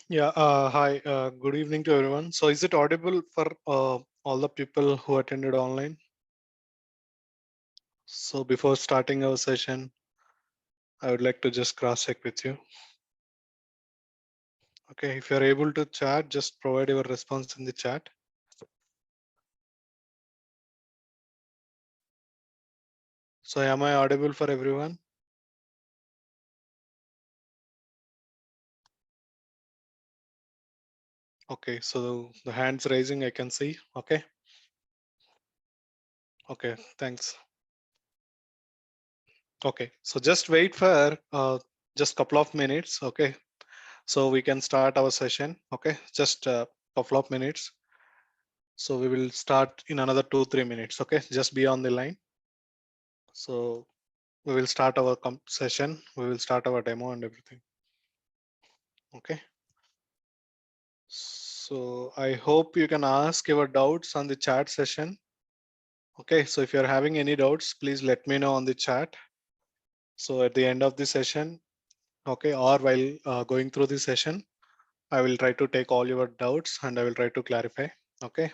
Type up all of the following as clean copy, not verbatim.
Yeah, hi, good evening to everyone. So is it audible for all the people who attended online? So before starting our session, I would like to just cross check with you. Okay, if you're able to chat, just provide your response in the chat. So am I audible for everyone? Okay, so the hands raising I can see. Okay, okay, thanks. Okay, so just wait for just couple of minutes. Okay, so we can start our session. Okay, just a couple of minutes. So we will start in another 2-3 minutes. Okay, just be on the line. So we will start our session. We will start our demo and everything. Okay. So I hope you can ask your doubts on the chat session. Okay. So if you're having any doubts, please let me know on the chat. So at the end of the session, okay, or while going through the session, I will try to take all your doubts and I will try to clarify. Okay.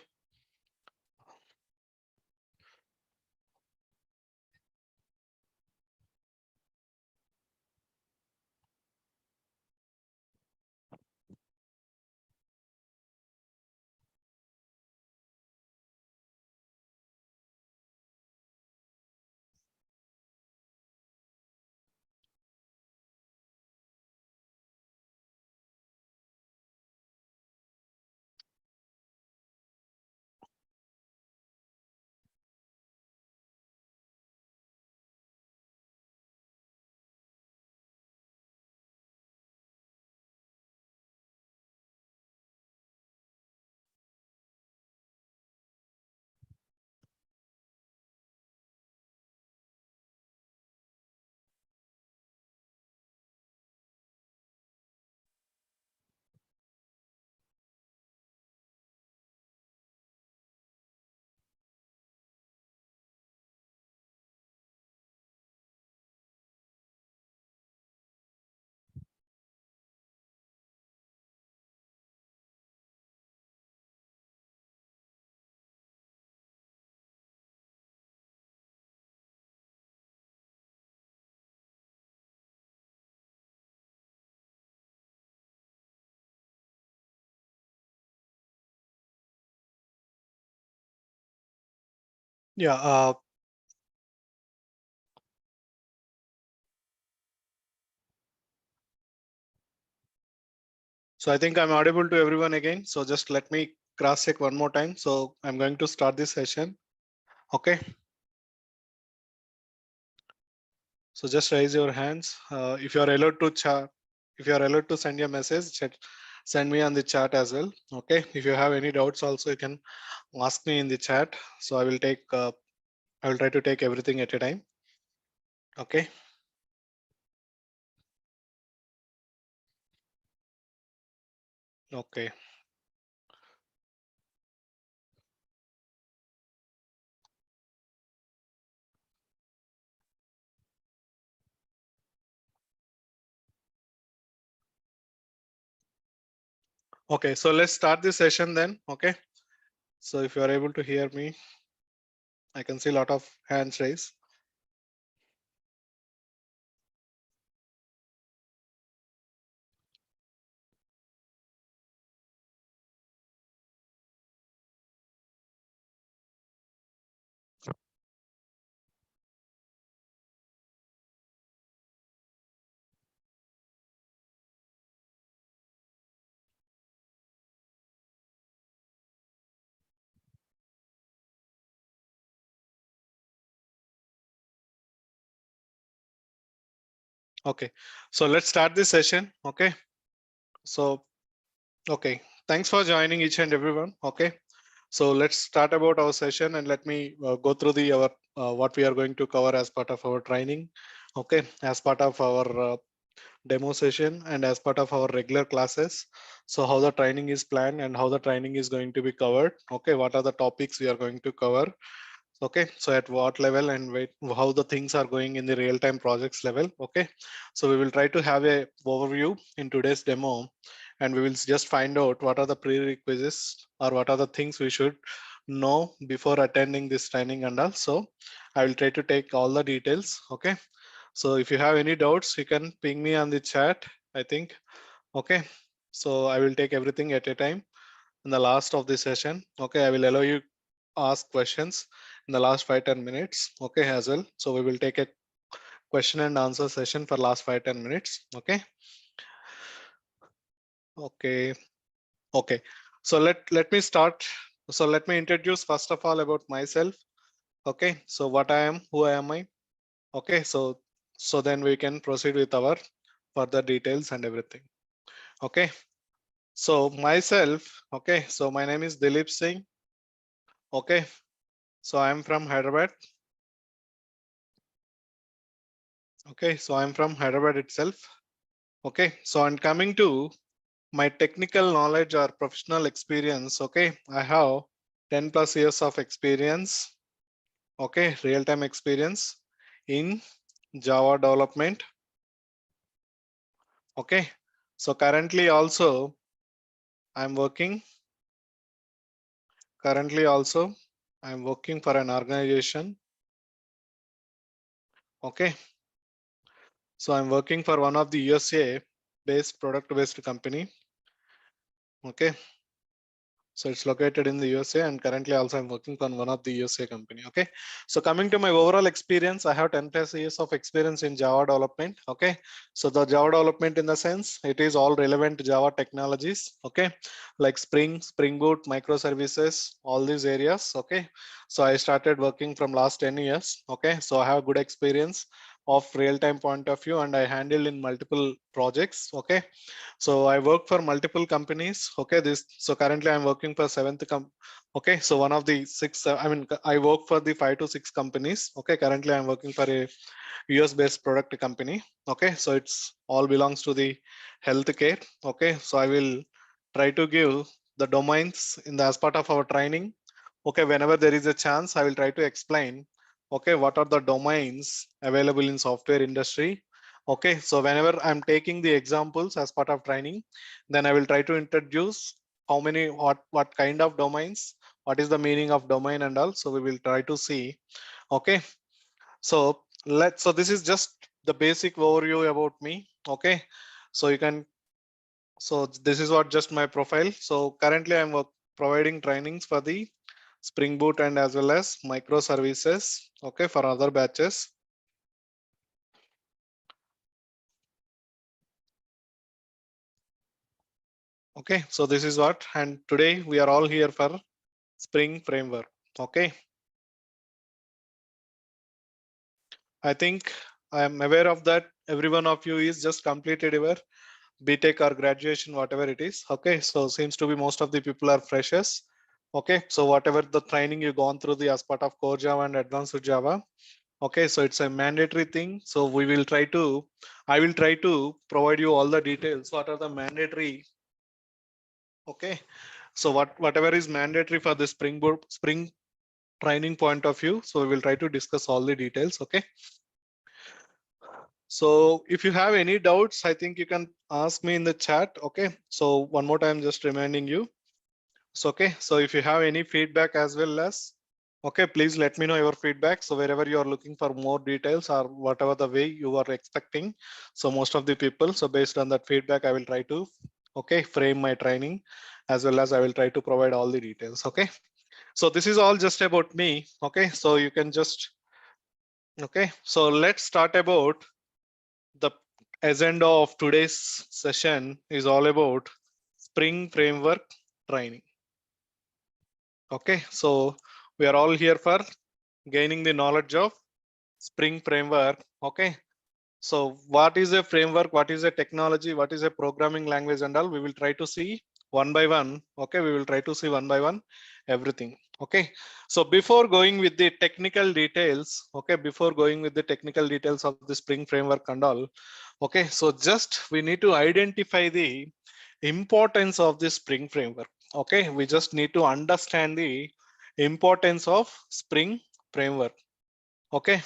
Yeah. So I think I'm audible to everyone again. So just let me cross check one more time. So I'm going to start this session. Okay. So just raise your hands. If you are allowed to chat, if you are allowed to send your message, send me on the chat as well. Okay. If you have any doubts also, you can ask me in the chat. So I will try to take everything at a time. Okay. Okay. Okay. So let's start the session then. Okay. So if you are able to hear me, I can see a lot of hands raised. Okay. So let's start this session. Okay. So, okay. Thanks for joining each and everyone. Okay. So let's start about our session and let me go through the our what we are going to cover as part of our training. Okay, as part of our demo session and as part of our regular classes. So how the training is planned and how the training is going to be covered. Okay, what are the topics we are going to cover. Okay, so at what level and how the things are going in the real-time projects level. Okay, so we will try to have a overview in today's demo and we will just find out what are the prerequisites or what are the things we should know before attending this training and all. So I will try to take all the details. Okay. So if you have any doubts, you can ping me on the chat, I think. Okay. So I will take everything at a time in the last of the session. Okay. I will allow you ask questions in the last 5-10 minutes. Okay, as well. So we will take a question and answer session for last 5-10 minutes. Okay. Okay. Okay. So let me start. So let me introduce first of all about myself. Okay. So what I am, who am I? Okay. So then we can proceed with our further details and everything. Okay. So myself. Okay. So my name is Dilip Singh. Okay. So I'm from Hyderabad. Okay. So I'm from Hyderabad itself. Okay. So I'm coming to my technical knowledge or professional experience. Okay. I have 10 plus years of experience. Okay. Real time experience in Java development. Okay. So currently also I'm working. Currently also I'm working for an organization. Okay. So I'm working for one of the USA based product based company. Okay. So it's located in the USA, and currently also I'm working on one of the USA company. Okay. So coming to my overall experience, I have 10 plus years of experience in Java development. Okay. So the Java development in the sense, it is all relevant Java technologies. Okay. Like Spring, Spring Boot, microservices, all these areas. Okay. So I started working from last 10 years. Okay. So I have good experience of real-time point of view, and I handled in multiple projects. Okay. So I work for multiple companies. Okay, this so currently I'm working for seventh okay, so one of the six. I work for the 5 to 6 companies. Okay, currently I'm working for a US based product company. Okay, so it's all belongs to the healthcare. Okay, so I will try to give the domains in the as part of our training. Okay, whenever there is a chance, I will try to explain. Okay, what are the domains available in software industry? Okay, so whenever I'm taking the examples as part of training, then I will try to introduce how many, what kind of domains, what is the meaning of domain and all. So we will try to see. Okay, so so this is just the basic overview about me. Okay, so you can, so this is what just my profile. So currently I'm providing trainings for the Spring Boot and as well as microservices. Okay, for other batches. Okay, so this is what, and today we are all here for Spring Framework. Okay, I think I am aware of that. Every one of you is just completed your BTech or graduation, whatever it is. Okay, so seems to be most of the people are freshers. Okay, so whatever the training you gone through the as part of core Java and advanced Java. Okay, so it's a mandatory thing. So we will try to, I will try to provide you all the details. What are the mandatory? Okay, so whatever is mandatory for the Spring training point of view. So we will try to discuss all the details. Okay. So if you have any doubts, I think you can ask me in the chat. Okay. So one more time, just reminding you. So, okay. So if you have any feedback as well as, okay, please let me know your feedback. So wherever you are looking for more details or whatever the way you are expecting. So most of the people, so based on that feedback, I will try to, okay, frame my training as well as I will try to provide all the details. Okay. So this is all just about me. Okay. So you can just, okay. So let's start about the agenda of today's session is all about Spring Framework training. Okay, so we are all here for gaining the knowledge of Spring Framework. Okay, so what is a framework? What is a technology? What is a programming language and all? We will try to see one by one. Okay, we will try to see one by one everything. Okay, so before going with the technical details, okay, before going with the technical details of the Spring Framework and all, okay, so just we need to identify the importance of the Spring Framework. Okay, we just need to understand the importance of Spring Framework. Okay,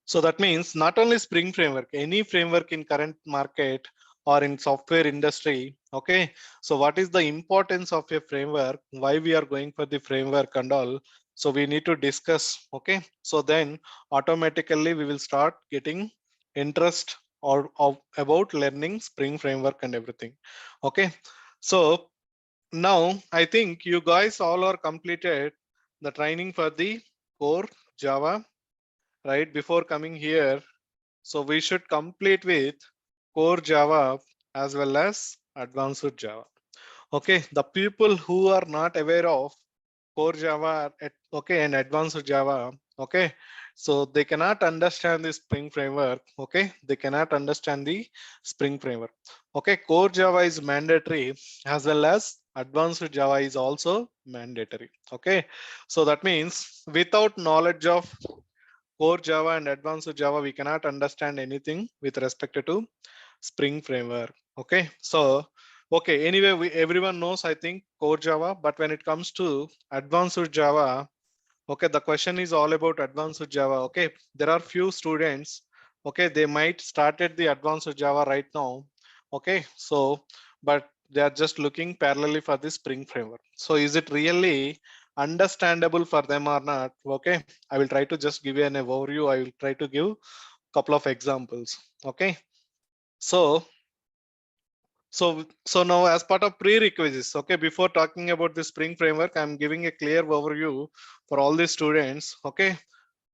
so that means not only Spring Framework, any framework in current market, or in software industry. Okay, so what is the importance of a framework, why we are going for the framework and all, so we need to discuss. Okay, so then automatically we will start getting interest or of about learning Spring framework and everything. Okay, so now I think you guys all are completed the training for the core Java, right? Before coming here, so we should complete with core Java as well as advanced Java. Okay, the people who are not aware of core Java, okay, and advanced Java, okay, so they cannot understand the Spring framework. Okay, they cannot understand the Spring framework. Okay, core Java is mandatory as well as advanced Java is also mandatory. Okay, so that means without knowledge of core Java and advanced Java, we cannot understand anything with respect to Spring framework. Okay, so okay, anyway, everyone knows I think core Java, but when it comes to advanced Java, okay, the question is all about advanced Java. Okay, there are few students, okay, they might started the advanced Java right now. Okay, so but they are just looking parallelly for the Spring framework. So is it really understandable for them or not? Okay, I will try to just give you an overview. I will try to give couple of examples. Okay, so so now as part of prerequisites, okay, before talking about the Spring framework, I'm giving a clear overview for all the students. Okay,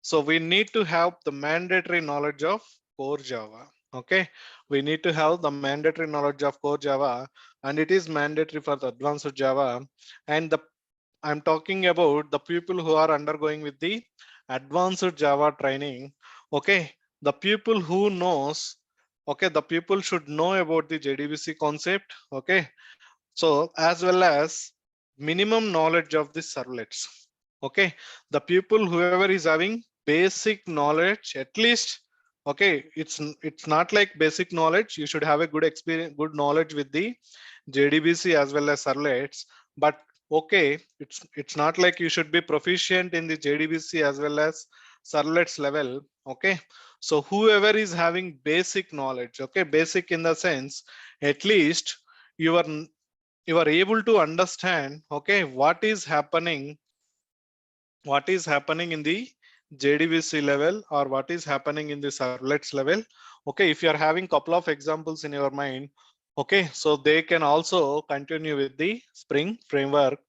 so we need to have the mandatory knowledge of core Java. Okay, we need to have the mandatory knowledge of core Java, and it is mandatory for the advanced Java. And the I'm talking about the people who are undergoing with the advanced Java training. Okay, the people who knows, okay, the people should know about the JDBC concept. Okay, so as well as minimum knowledge of the servlets. Okay, the people whoever is having basic knowledge at least, okay, it's not like basic knowledge, you should have a good experience, good knowledge with the JDBC as well as servlets. But okay, it's not like you should be proficient in the JDBC as well as servlets level. Okay, so whoever is having basic knowledge, okay, basic in the sense at least you are you are able to understand, okay, what is happening in the JDBC level or what is happening in the servlets level. Okay, if you are having couple of examples in your mind, okay, so they can also continue with the Spring framework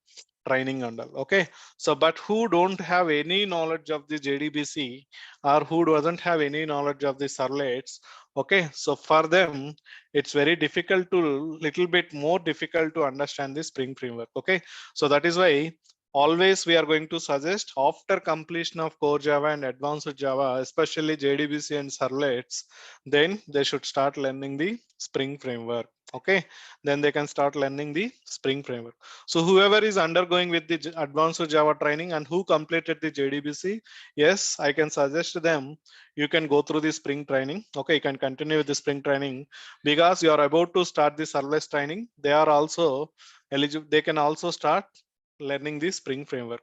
training and all. Okay, so but who don't have any knowledge of the JDBC or who doesn't have any knowledge of the servlets, okay, so for them it's very difficult to, little bit more difficult to understand the Spring framework. Okay, so that is why always we are going to suggest after completion of core Java and advanced Java, especially JDBC and servlets, then they should start learning the Spring framework. Okay, then they can start learning the Spring framework. So whoever is undergoing with the advanced Java training and who completed the JDBC, yes, I can suggest them, you can go through the Spring training. Okay, you can continue with the Spring training because you are about to start the serverless training. They are also eligible, they can also start learning the Spring framework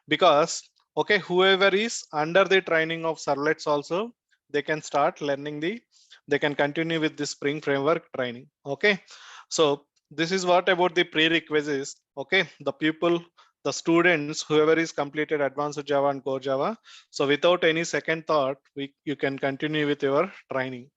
because okay, whoever is under the training of servlets also, they can start learning the, they can continue with the Spring framework training. Okay, so this is what about the prerequisites. Okay, the people, the students, whoever is completed advanced Java and core Java, so without any second thought, you can continue with your training.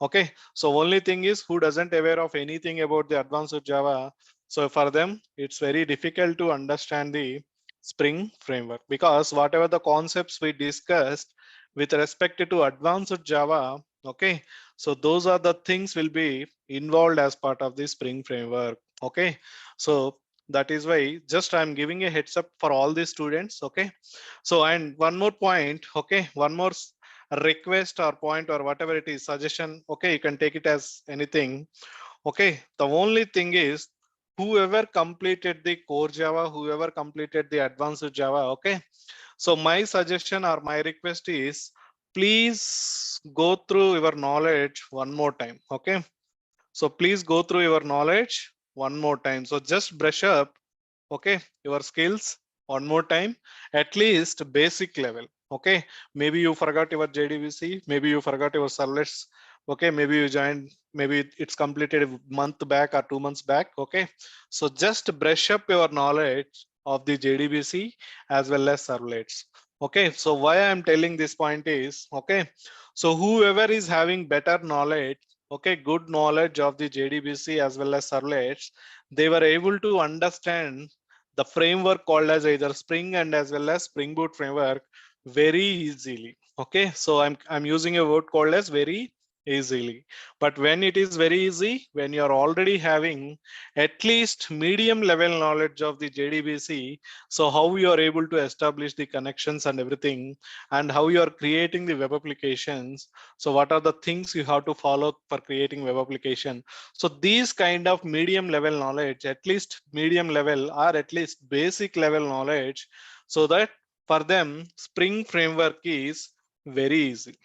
Okay, so only thing is who doesn't aware of anything about the advanced Java, so for them it's very difficult to understand the Spring framework because whatever the concepts we discussed with respect to advanced Java, okay, so those are the things will be involved as part of the Spring framework. Okay, so that is why just I'm giving a heads up for all the students. Okay, so and one more point, okay, one more request or point or whatever it is, suggestion, okay, you can take it as anything. Okay, the only thing is whoever completed the core Java, whoever completed the advanced Java, okay, so my suggestion or my request is please go through your knowledge one more time. Okay, so please go through your knowledge one more time, so just brush up, okay, your skills one more time, at least basic level. Okay, maybe you forgot your JDBC, maybe you forgot your servlets, Okay, maybe you joined, maybe it's completed a month back or 2 months back. Okay, so just brush up your knowledge of the JDBC as well as servlets. Okay, so why I'm telling this point is, okay, so whoever is having better knowledge, okay, good knowledge of the JDBC as well as servlets, they were able to understand the framework called as either Spring and as well as Spring Boot framework very easily. Okay, so I'm using a word called as very easily. But when it is very easy, when you're already having at least medium level knowledge of the JDBC, so how you are able to establish the connections and everything, and how you are creating the web applications. So what are the things you have to follow for creating web application? So these kind of medium level knowledge, at least medium level or at least basic level knowledge, so that for them Spring framework is very easy.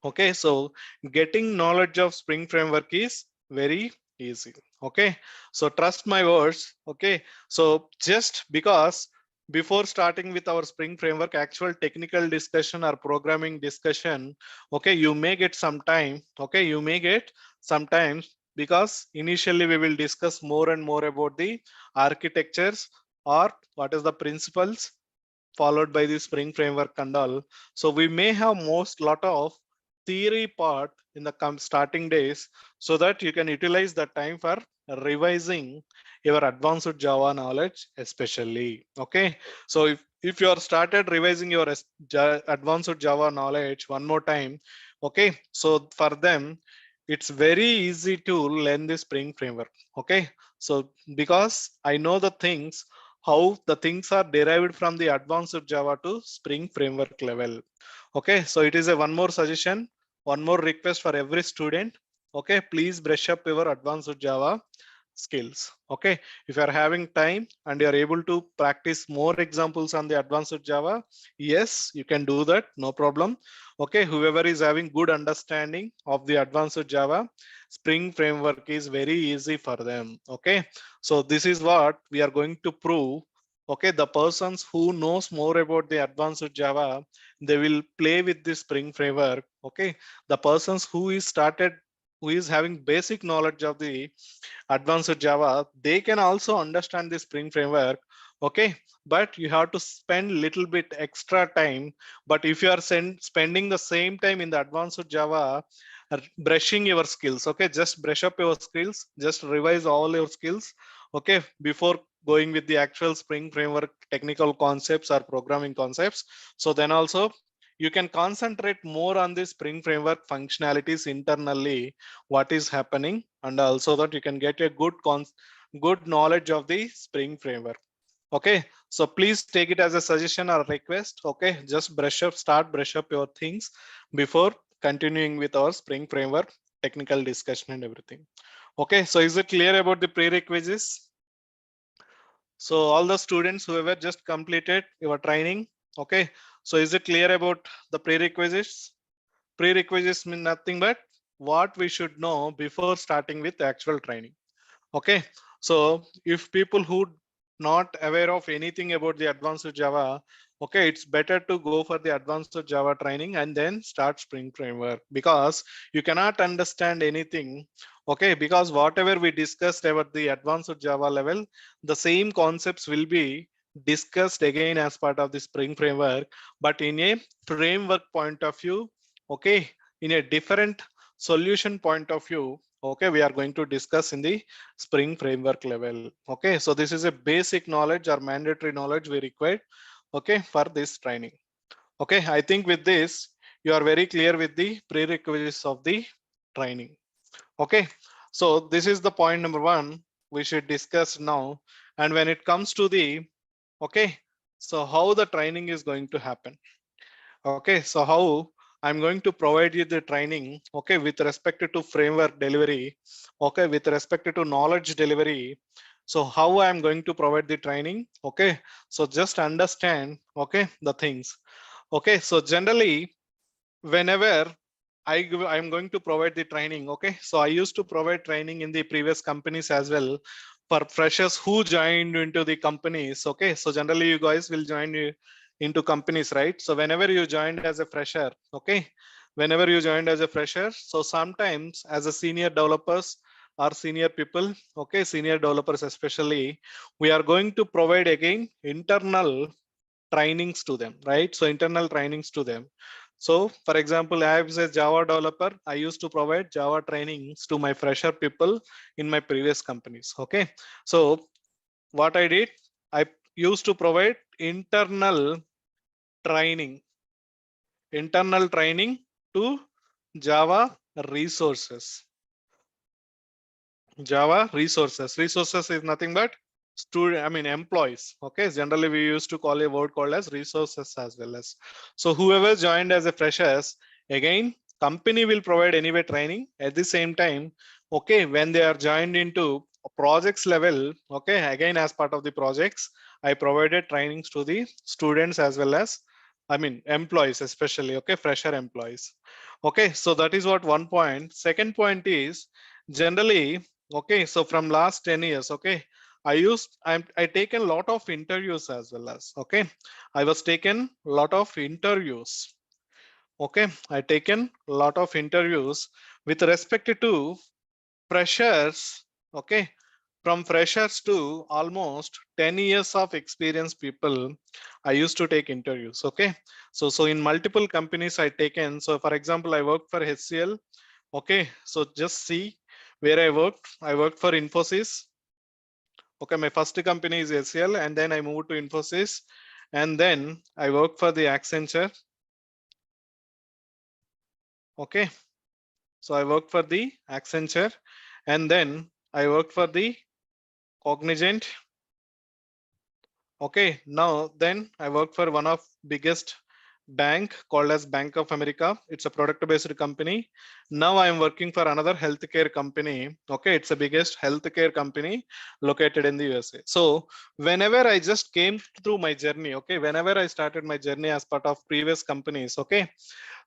Okay, so getting knowledge of Spring framework is very easy. Okay, so trust my words. Okay, so just because before starting with our Spring framework actual technical discussion or programming discussion, okay, you may get some time. Okay, you may get sometimes, because initially we will discuss more and more about the architectures or what is the principles followed by the Spring framework and all. So we may have most lot of theory part in the starting days, so that you can utilize the time for revising your advanced Java knowledge especially. Okay, so if you are started revising your advanced Java knowledge one more time, okay, so for them it's very easy to learn the Spring framework. Okay, so because I know the things, how the things are derived from the advanced Java to Spring framework level. Okay, so it is a one more suggestion, one more request for every student. Okay, please brush up your advanced Java skills. Okay, if you are having time and you are able to practice more examples on the advanced Java, yes, you can do that, no problem. Okay, whoever is having good understanding of the advanced Java, Spring framework is very easy for them. Okay, so this is what we are going to prove. Okay, the persons who knows more about the advanced Java, they will play with the Spring framework. Okay, the persons who is started, who is having basic knowledge of the advanced Java, they can also understand the Spring framework. Okay, but you have to spend little bit extra time. But if you are spending the same time in the advanced Java, brushing your skills, okay, just brush up your skills, just revise all your skills, okay, before going with the actual Spring framework technical concepts or programming concepts. So then also you can concentrate more on the Spring framework functionalities internally, what is happening, and also that you can get a good knowledge of the Spring framework. Okay, so please take it as a suggestion or request. Okay, just brush up your things before continuing with our Spring framework technical discussion and everything. Okay, so is it clear about the prerequisites? So all the students whoever just completed your training, okay, so is it clear about the prerequisites? Prerequisites mean nothing but what we should know before starting with actual training. Okay, so if people who not aware of anything about the advanced Java, okay, it's better to go for the advanced Java training and then start Spring framework, because you cannot understand anything. Okay, because whatever we discussed about the advanced Java level, the same concepts will be discussed again as part of the Spring framework, but in a framework point of view. Okay, in a different solution point of view. Okay, we are going to discuss in the Spring framework level. Okay, so this is a basic knowledge or mandatory knowledge we require, okay, for this training. Okay, I think with this you are very clear with the prerequisites of the training. Okay, so this is the point number one we should discuss now. And when it comes to the, okay, so how the training is going to happen. Okay, so how I'm going to provide you the training, okay, with respect to framework delivery, okay, with respect to knowledge delivery. So how I'm going to provide the training, okay, so just understand, okay, the things. Okay, so generally whenever I'm going to provide the training, okay, so I used to provide training in the previous companies as well for freshers who joined into the companies. Okay, so generally you guys will join into companies, right? So whenever you joined as a fresher, okay, whenever you joined as a fresher. So sometimes as a senior developers or senior people, okay, senior developers especially, we are going to provide again internal trainings to them, right? So internal trainings to them. So for example, I was a Java developer. I used to provide Java trainings to my fresher people in my previous companies. Okay. So what I did, I used to provide training, internal training to Java resources. Java resources. Resources is nothing but student, I mean employees. Okay, generally we used to call a word called as resources as well as. So whoever joined as a freshers, again company will provide anyway training at the same time. Okay, when they are joined into projects level, okay, again as part of the projects, I provided trainings to the students as well as, I mean employees especially. Okay, fresher employees. Okay, so that is what one point. Second point is generally, okay, so from last 10 years, okay, I taken a lot of interviews as well as, okay, I was taken a lot of interviews. Okay, I taken a lot of interviews with respect to freshers. Okay, from freshers to almost 10 years of experience people, I used to take interviews. Okay, so in multiple companies I taken. So for example, I worked for HCL. Okay, so just see where I worked. I worked for Infosys. Okay, my first company is HCL, and then I moved to Infosys, and then I worked for the Accenture. Okay, so I worked for the Accenture, and then I worked for the Cognizant. Okay, now then I work for one of biggest bank called as Bank of America. It's a product based company. Now I am working for another healthcare company. Okay, it's the biggest healthcare company located in the USA. So whenever I just came through my journey, okay, whenever I started my journey as part of previous companies, okay,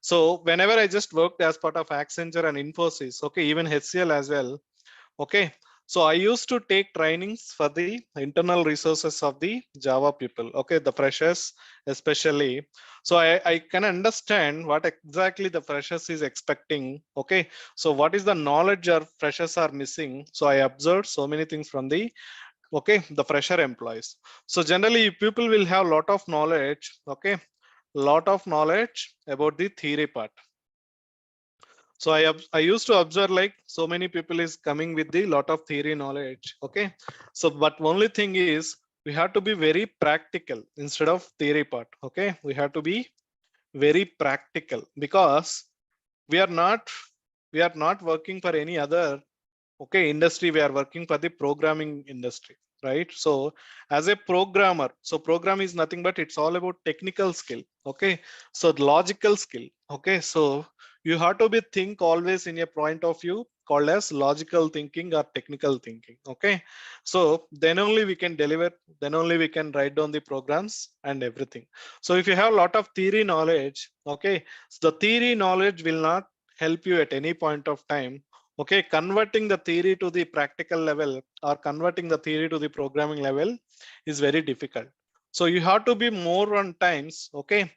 so whenever I just worked as part of Accenture and Infosys, okay, even HCL as well. Okay, so I used to take trainings for the internal resources of the Java people. Okay, the freshers especially. So I can understand what exactly the freshers is expecting. Okay, so what is the knowledge our freshers are missing? So I observed so many things from the, okay, the fresher employees. So generally people will have lot of knowledge. Okay, lot of knowledge about the theory part. So I used to observe like so many people is coming with the lot of theory knowledge. Okay, so but only thing is we have to be very practical instead of theory part. Okay, we have to be very practical because we are not working for any other, okay, industry. We are working for the programming industry, right? So as a programmer, so program is nothing but it's all about technical skill. Okay, so logical skill. Okay, so you have to be think always in a point of view called as logical thinking or technical thinking. Okay, so then only we can deliver, then only we can write down the programs and everything. So if you have a lot of theory knowledge, okay, so the theory knowledge will not help you at any point of time. Okay, converting the theory to the practical level or converting the theory to the programming level is very difficult. So you have to be more on times, okay,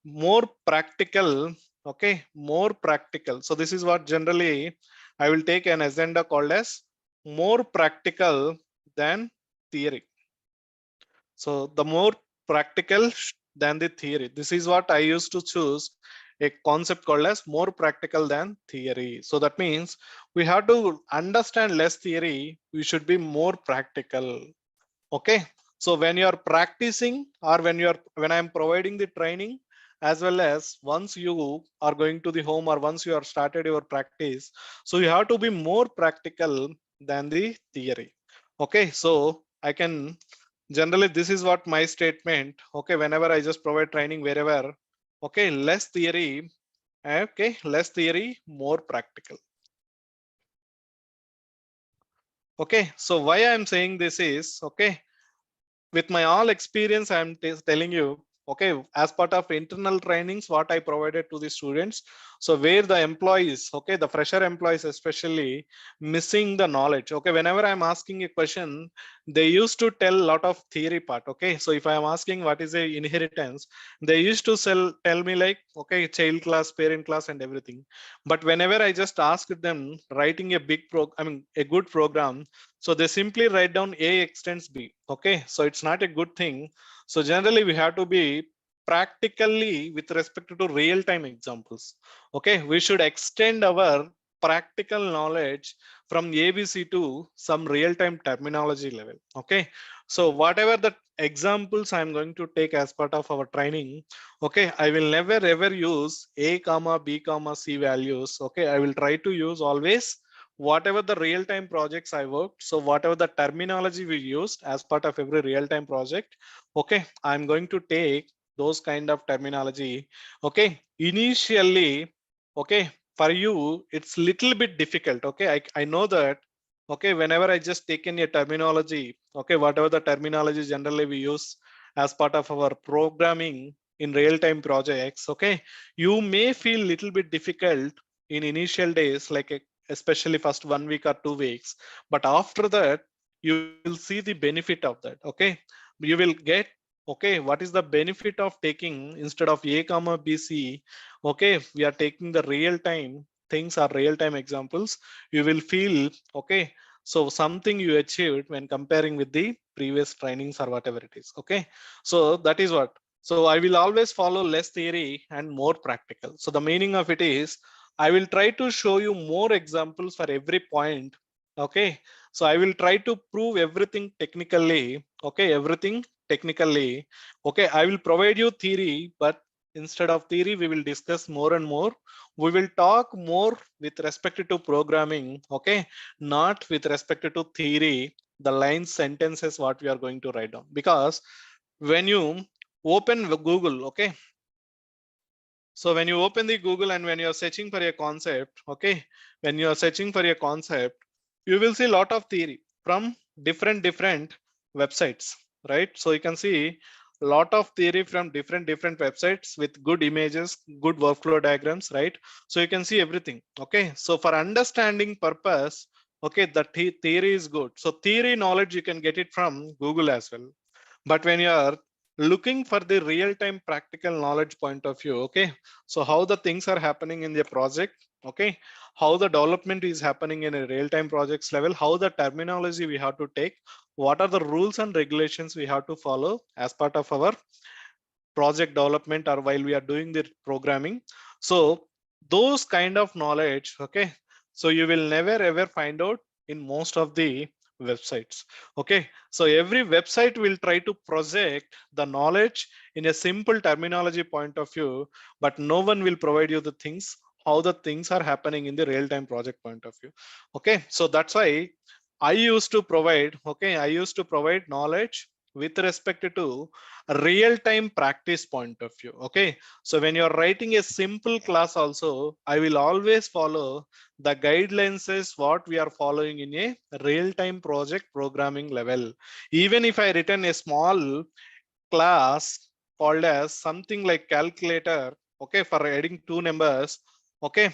more practical. Okay, more practical. So this is what generally I will take an agenda called as more practical than theory. So the more practical than the theory. This is what I used to choose a concept called as more practical than theory. So that means we have to understand less theory. We should be more practical. Okay. So when you are practicing or when I'm providing the training, as well as once you are going to the home or once you are started your practice, so you have to be more practical than the theory. Okay. So I can generally, this is what my statement. Okay, whenever I just provide training wherever, okay, less theory. Okay, less theory, more practical. Okay, so why I'm saying this is, okay, with my all experience, I'm telling you, okay, as part of internal trainings what I provided to the students. So where the employees, okay, the fresher employees especially missing the knowledge, okay, whenever I'm asking a question, they used to tell a lot of theory part, okay. So if I am asking what is a inheritance, they used to tell me like, okay, child class, parent class and everything. But whenever I just asked them writing a a good program, so they simply write down A extends B, okay. So it's not a good thing. So generally we have to be practically with respect to real time examples, okay. We should extend our practical knowledge from ABC to some real time terminology level, okay. So whatever the examples I'm going to take as part of our training, okay, I will never ever use A comma B comma C values, okay. I will try to use always whatever the real time projects I worked, so whatever the terminology we used as part of every real time project, okay, I'm going to take those kind of terminology, okay. Initially, okay, for you it's little bit difficult, okay. I know that, okay, whenever I just taken a terminology, okay, whatever the terminology generally we use as part of our programming in real-time projects, okay, you may feel little bit difficult in initial days, like especially first 1 week or 2 weeks, but after that you will see the benefit of that, okay. You will get, okay, what is the benefit of taking instead of A comma BC, okay, we are taking the real time things or real time examples. You will feel, okay, so something you achieved when comparing with the previous trainings or whatever it is, okay. So that is what, so I will always follow less theory and more practical. So the meaning of it is I will try to show you more examples for every point, okay. So I will try to prove everything technically, okay, everything technically, okay. I will provide you theory, but instead of theory we will discuss more and more. We will talk more with respect to programming, okay, not with respect to theory, the lines sentences what we are going to write down. Because when you open Google, okay, so when you open the Google and when you're searching for a concept, okay, when you're searching for a concept, you will see a lot of theory from different websites, right? So you can see a lot of theory from different websites with good images, good workflow diagrams, right? So you can see everything, okay? So for understanding purpose, okay, the theory is good. So theory knowledge, you can get it from Google as well. But when you are looking for the real-time practical knowledge point of view, okay, so how the things are happening in the project, okay, how the development is happening in a real-time projects level, how the terminology we have to take, what are the rules and regulations we have to follow as part of our project development or while we are doing the programming. So those kind of knowledge, okay, so you will never ever find out in most of the websites, okay. So every website will try to project the knowledge in a simple terminology point of view, but no one will provide you the things how the things are happening in the real-time project point of view, okay. So that's why I used to provide, okay, I used to provide knowledge with respect to real-time practice point of view, okay. So when you're writing a simple class also, I will always follow the guidelines is what we are following in a real-time project programming level. Even if I written a small class called as something like calculator, okay, for adding two numbers, okay.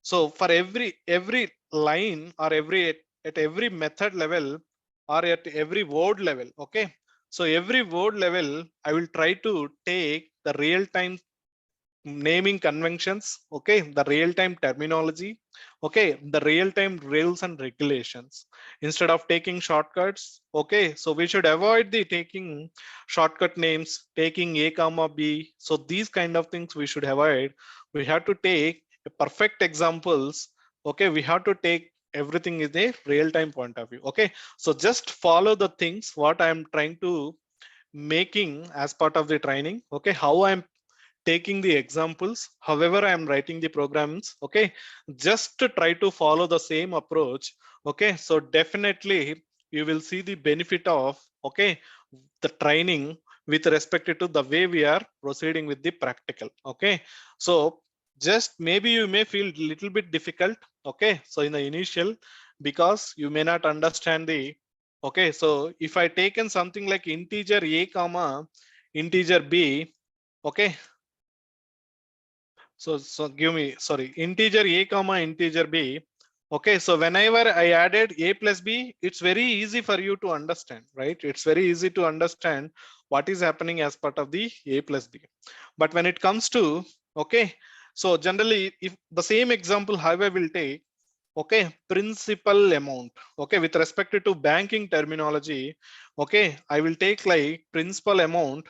So for every line or at every method level or at every word level, okay. So every word level, I will try to take the real-time naming conventions, okay, the real-time terminology, okay, the real-time rules and regulations instead of taking shortcuts, okay. So we should avoid the taking shortcut names, taking A comma B. So these kind of things we should avoid. We have to take a perfect examples, okay. We have to take everything is a real-time point of view, okay. So just follow the things what I am trying to making as part of the training, okay, how I'm taking the examples, however I am writing the programs, okay, just to try to follow the same approach, okay. So definitely you will see the benefit of, okay, the training with respect to the way we are proceeding with the practical, okay. So just maybe you may feel little bit difficult, okay, so in the initial, because you may not understand the, okay. So if I taken something like integer A comma integer B, Okay. So give me, sorry, integer a comma integer b. Okay, so whenever I added a plus b, it's very easy for you to understand, right? It's very easy to understand what is happening as part of the a plus b. But when it comes to, okay, so generally, if the same example, however, will take, okay, principal amount, okay, with respect to banking terminology, okay, I will take like principal amount,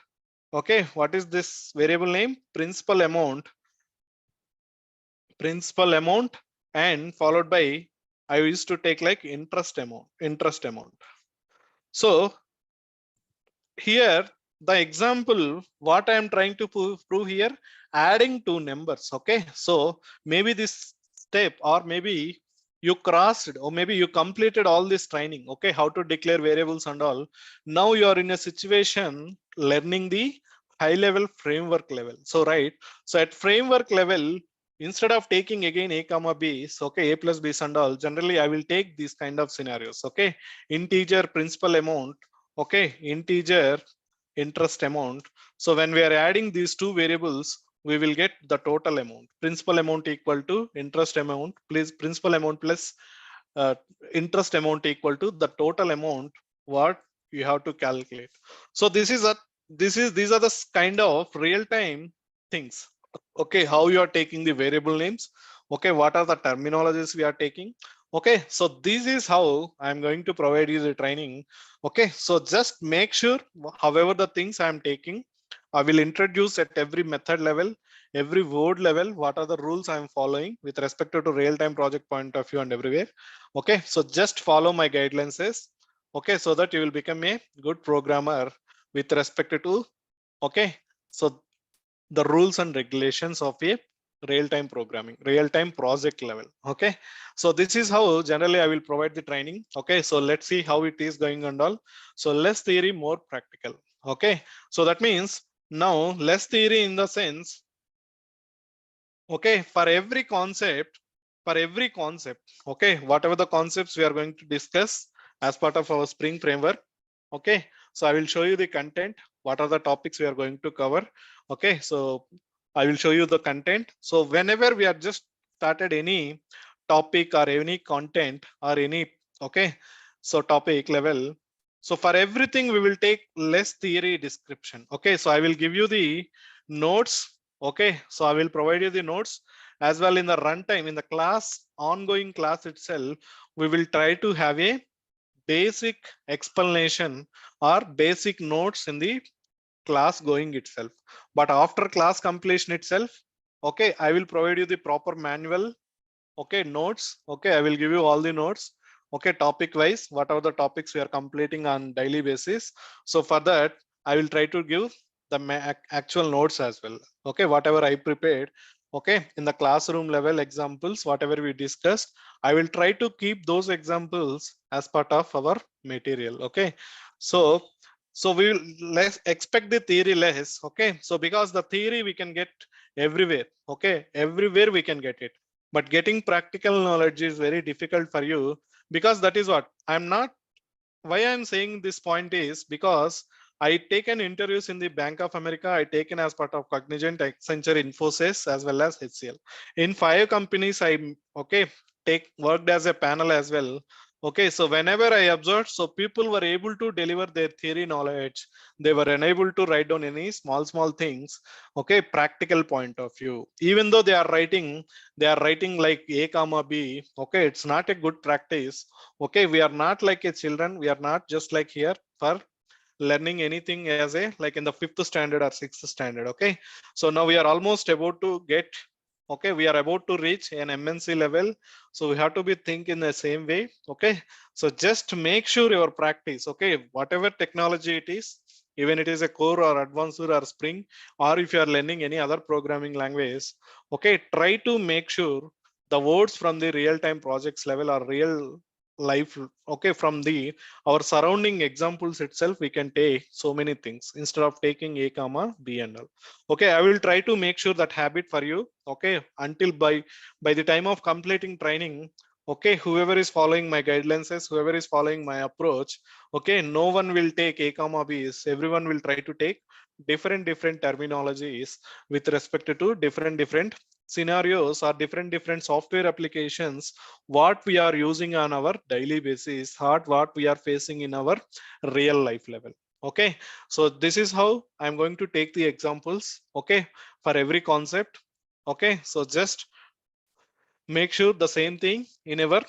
okay, what is this variable name? Principal amount, and followed by, I used to take like interest amount. So here the example what I am trying to prove here, adding two numbers. Okay, so maybe this step, or maybe you crossed, or maybe you completed all this training, okay, how to declare variables and all. Now you are in a situation learning the high level framework level. So right, so at framework level, instead of taking again a comma b, so okay, a plus b and all, generally I will take these kind of scenarios. Okay, integer principal amount, okay, integer interest amount. So when we are adding these two variables, we will get the total amount. Principal amount equal to interest amount, please, principal amount plus uh, interest amount equal to the total amount what you have to calculate. So these are the kind of real time things. Okay, how you are taking the variable names, okay, what are the terminologies we are taking. Okay, so this is how I'm going to provide you the training. Okay, so just make sure, however the things I'm taking, I will introduce at every method level, every word level, what are the rules I'm following with respect to real-time project point of view and everywhere. Okay, so just follow my guidelines, okay, so that you will become a good programmer with respect to, okay, so the rules and regulations of a real-time programming, real-time project level. Okay, so this is how generally I will provide the training. Okay, so let's see how it is going and all. So less theory, more practical. Okay, so that means now less theory in the sense, okay, for every concept, okay, whatever the concepts we are going to discuss as part of our spring framework. Okay, so I will show you the content, what are the topics we are going to cover. Okay, so I will show you the content. So whenever we are just started any topic or any content or any, okay, so topic level, so for everything we will take less theory description. Okay, so I will give you the notes. Okay, so I will provide you the notes as well in the runtime, in the class, ongoing class itself. We will try to have a basic explanation or basic notes in the class going itself. But after class completion itself, okay, I will provide you the proper manual, okay, notes. Okay, I will give you all the notes, okay, topic wise, what are the topics we are completing on daily basis. So for that, I will try to give the actual notes as well. Okay, whatever I prepared, okay, in the classroom level examples, whatever we discussed, I will try to keep those examples as part of our material. Okay, so we will less expect the theory less. Okay, so because the theory we can get everywhere, okay, everywhere we can get it, but getting practical knowledge is very difficult for you. Because that is what I'm not, why I'm saying this point is because I taken interviews in the Bank of America, I taken as part of Cognizant, Accenture, Infosys, as well as HCL. In 5 companies I, okay, take worked as a panel as well. Okay, so whenever I observed, so people were able to deliver their theory knowledge, they were unable to write down any small things. Okay, practical point of view, even though they are writing like a comma b. Okay, it's not a good practice. Okay, we are not like a children, we are not just like here for learning anything as a like in the 5th standard or 6th standard. Okay, so now we are almost about to get, okay, we are about to reach an MNC level, so we have to be think in the same way. Okay, so just make sure your practice, okay, whatever technology it is, even it is a core or advanced or spring, or if you are learning any other programming language, okay, try to make sure the words from the real-time projects level are real life. Okay, from the our surrounding examples itself we can take so many things instead of taking a comma b and all. Okay, I will try to make sure that habit for you. Okay, until by the time of completing training, Okay, whoever is following my guidelines, whoever is following my approach, okay, no one will take A comma B's. Everyone will try to take different terminologies with respect to different scenarios or different software applications what we are using on our daily basis, what we are facing in our real life level. Okay, so this is how I'm going to take the examples, okay, for every concept. Okay, so just make sure the same thing in our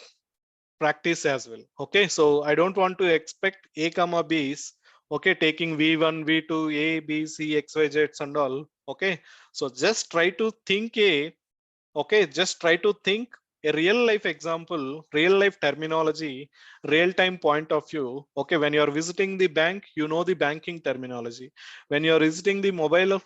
practice as well. Okay, so I don't want to expect A comma B's, okay, taking V1 V2 A B C X Y Z and all. Okay, so just try to think okay, just try to think a real life example, real life terminology, real time point of view. Okay, when you are visiting the bank, you know the banking terminology. When you are visiting the mobile,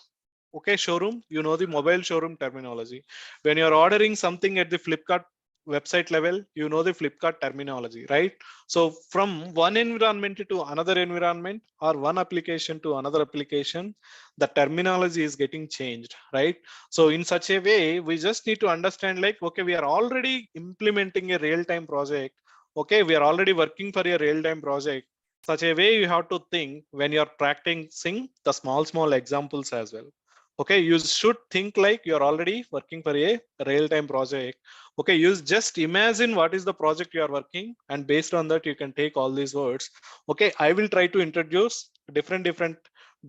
okay, showroom, you know the mobile showroom terminology. When you're ordering something at the Flipkart website level, you know the Flipkart terminology, right? So from one environment to another environment or one application to another application, the terminology is getting changed, right? So in such a way, we just need to understand like, okay, we are already implementing a real-time project. Okay, we are already working for a real-time project. Such a way you have to think when you're practicing the small examples as well. Okay, you should think like you're already working for a real-time project. Okay, you just imagine what is the project you are working, and based on that you can take all these words. Okay, I will try to introduce different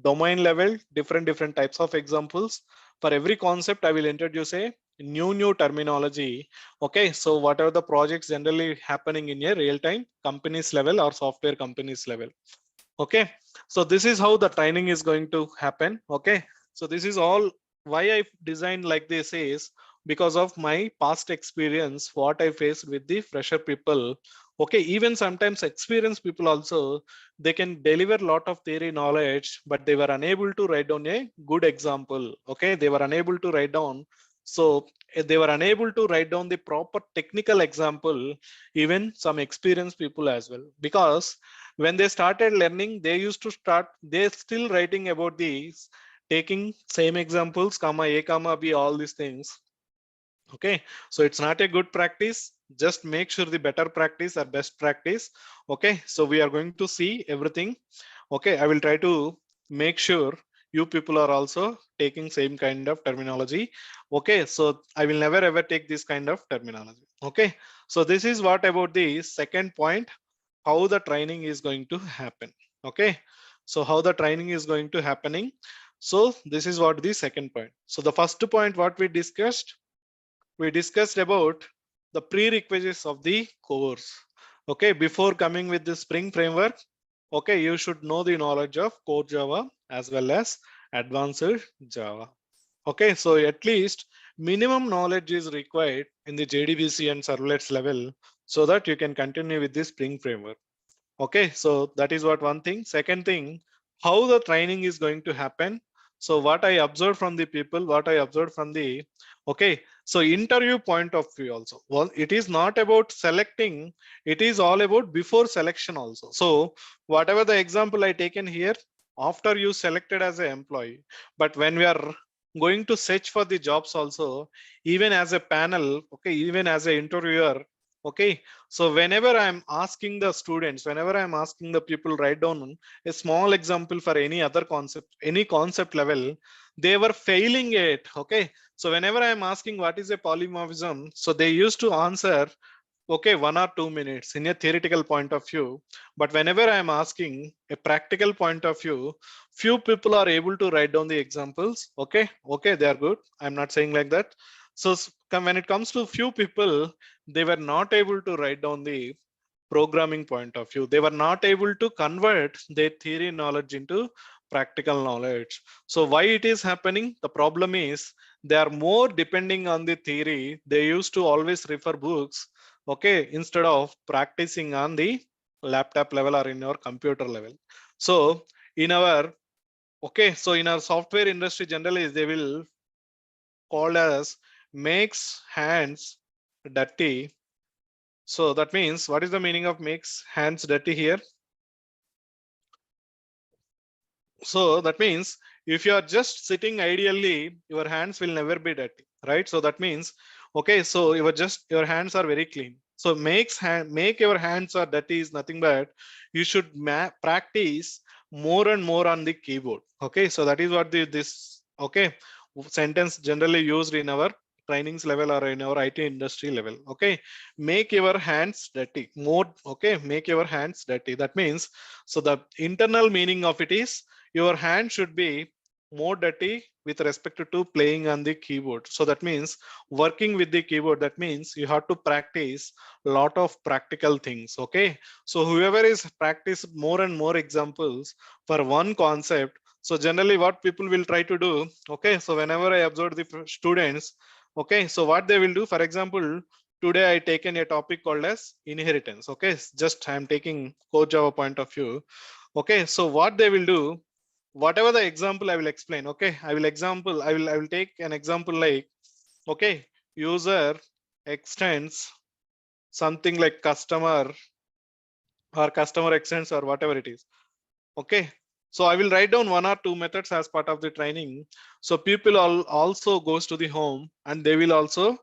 domain level, different types of examples. For every concept I will introduce a new terminology. Okay, so whatever the projects generally happening in a real-time companies level or software companies level. Okay, so this is how the training is going to happen. Okay, so this is all why I designed like this is because of my past experience, what I faced with the fresher people. Okay, even sometimes experienced people also, they can deliver a lot of theory knowledge, but they were unable to write down a good example. Okay, they were unable to write down. So they were unable to write down the proper technical example, even some experienced people as well, because when they started learning, they used to start, they're still writing about these, taking same examples, comma A, comma B, all these things. Okay, so it's not a good practice. Just make sure the better practice or best practice. Okay, so we are going to see everything. Okay, I will try to make sure you people are also taking same kind of terminology. Okay, so I will never ever take this kind of terminology. Okay, so this is what about the second point, how the training is going to happen. Okay, so how the training is going to happening. So this is what the second point. So the first point what we discussed about the prerequisites of the course. Okay, before coming with the Spring framework, okay, you should know the knowledge of core Java as well as advanced Java. Okay, so at least minimum knowledge is required in the JDBC and servlets level so that you can continue with the Spring framework. Okay, so that is what one thing. Second thing, how the training is going to happen. So what I observed from the people, what I observed from the, okay, so interview point of view also. Well, it is not about selecting, it is all about before selection also. So whatever the example I taken here, after you selected as an employee, but when we are going to search for the jobs also, even as a panel, okay, even as an interviewer, okay, so whenever I'm asking the students, whenever I'm asking the people write down a small example for any other concept, any concept level, they were failing it. Okay. So whenever I'm asking what is a polymorphism, so they used to answer, okay, 1 or 2 minutes in a theoretical point of view. But whenever I'm asking a practical point of view, few people are able to write down the examples. Okay. Okay. They are good. I'm not saying like that. So when it comes to few people, they were not able to write down the programming point of view. They were not able to convert their theory knowledge into practical knowledge. So why it is happening? The problem is they are more depending on the theory. They used to always refer books, okay, instead of practicing on the laptop level or in your computer level. So in our, okay, so in our software industry generally they will call as makes hands dirty. So that means, what is the meaning of makes hands dirty here? So that means if you are just sitting ideally, your hands will never be dirty, right? So that means, okay, so your hands are very clean. So make your hands are dirty is nothing but you should practice more and more on the keyboard. Okay, so that is what this okay sentence generally used in our trainings level or in our IT industry level. Okay, make your hands dirty more. Okay, make your hands dirty. That means, so the internal meaning of it is your hand should be more dirty with respect to playing on the keyboard. So that means working with the keyboard. That means you have to practice a lot of practical things. Okay, so whoever is practice more and more examples for one concept. So generally what people will try to do, okay, so whenever I observe the students, okay, so what they will do, for example, today I taken a topic called as inheritance. Okay, just I'm taking core Java point of view. Okay, so what they will do, whatever the example I will explain. Okay, I will take an example like, okay, user extends something like customer or customer extends or whatever it is. Okay, so I will write down one or two methods as part of the training. So people also goes to the home and they will also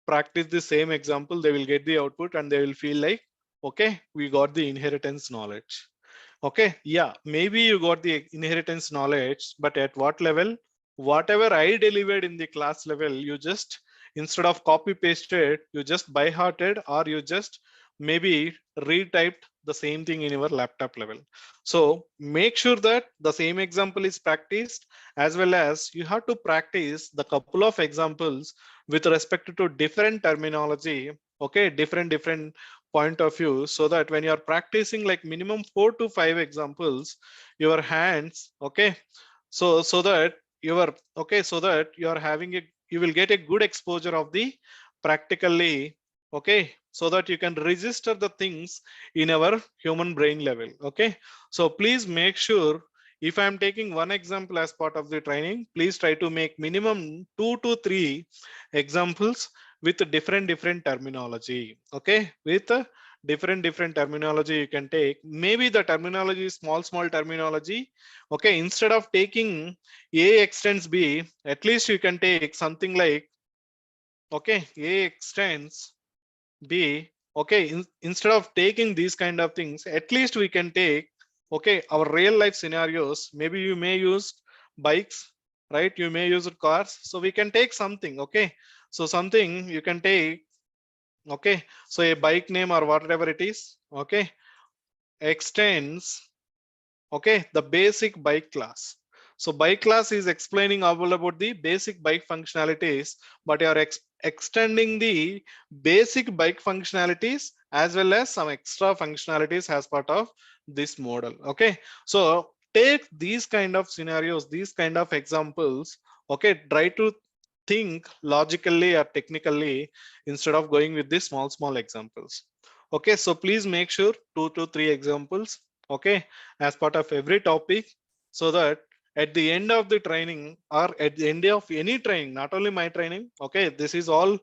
practice the same example. They will get the output and they will feel like, okay, we got the inheritance knowledge. Okay, yeah, maybe you got the inheritance knowledge, but at what level? Whatever I delivered in the class level, you just, instead of copy pasted, you just by hearted or you just maybe retyped the same thing in your laptop level. So make sure that the same example is practiced, as well as you have to practice the couple of examples with respect to different terminology. Okay, different point of view, so that when you are practicing like minimum 4 to 5 examples, your hands, okay, so that you are okay, so that you are having a, you will get a good exposure of the practically. Okay, so that you can register the things in our human brain level. Okay, so please make sure, if I am taking one example as part of the training, please try to make minimum 2 to 3 examples with different terminology. Okay, with different terminology you can take. Maybe the terminology is small terminology. Okay, instead of taking A extends B, at least you can take something like, okay, A extends B. Okay, instead of taking these kind of things, at least we can take, okay, our real life scenarios. Maybe you may use bikes, right? You may use cars. So we can take something. Okay, so something you can take. Okay, so a bike name or whatever it is. Okay, extends, okay, the basic bike class. So bike class is explaining all about the basic bike functionalities, but you are extending the basic bike functionalities as well as some extra functionalities as part of this model. Okay, so take these kind of scenarios, these kind of examples. Okay, try to think logically or technically instead of going with the small examples. Okay, so please make sure 2 to 3 examples, okay, as part of every topic, so that at the end of the training or at the end of any training, not only my training, okay, this is all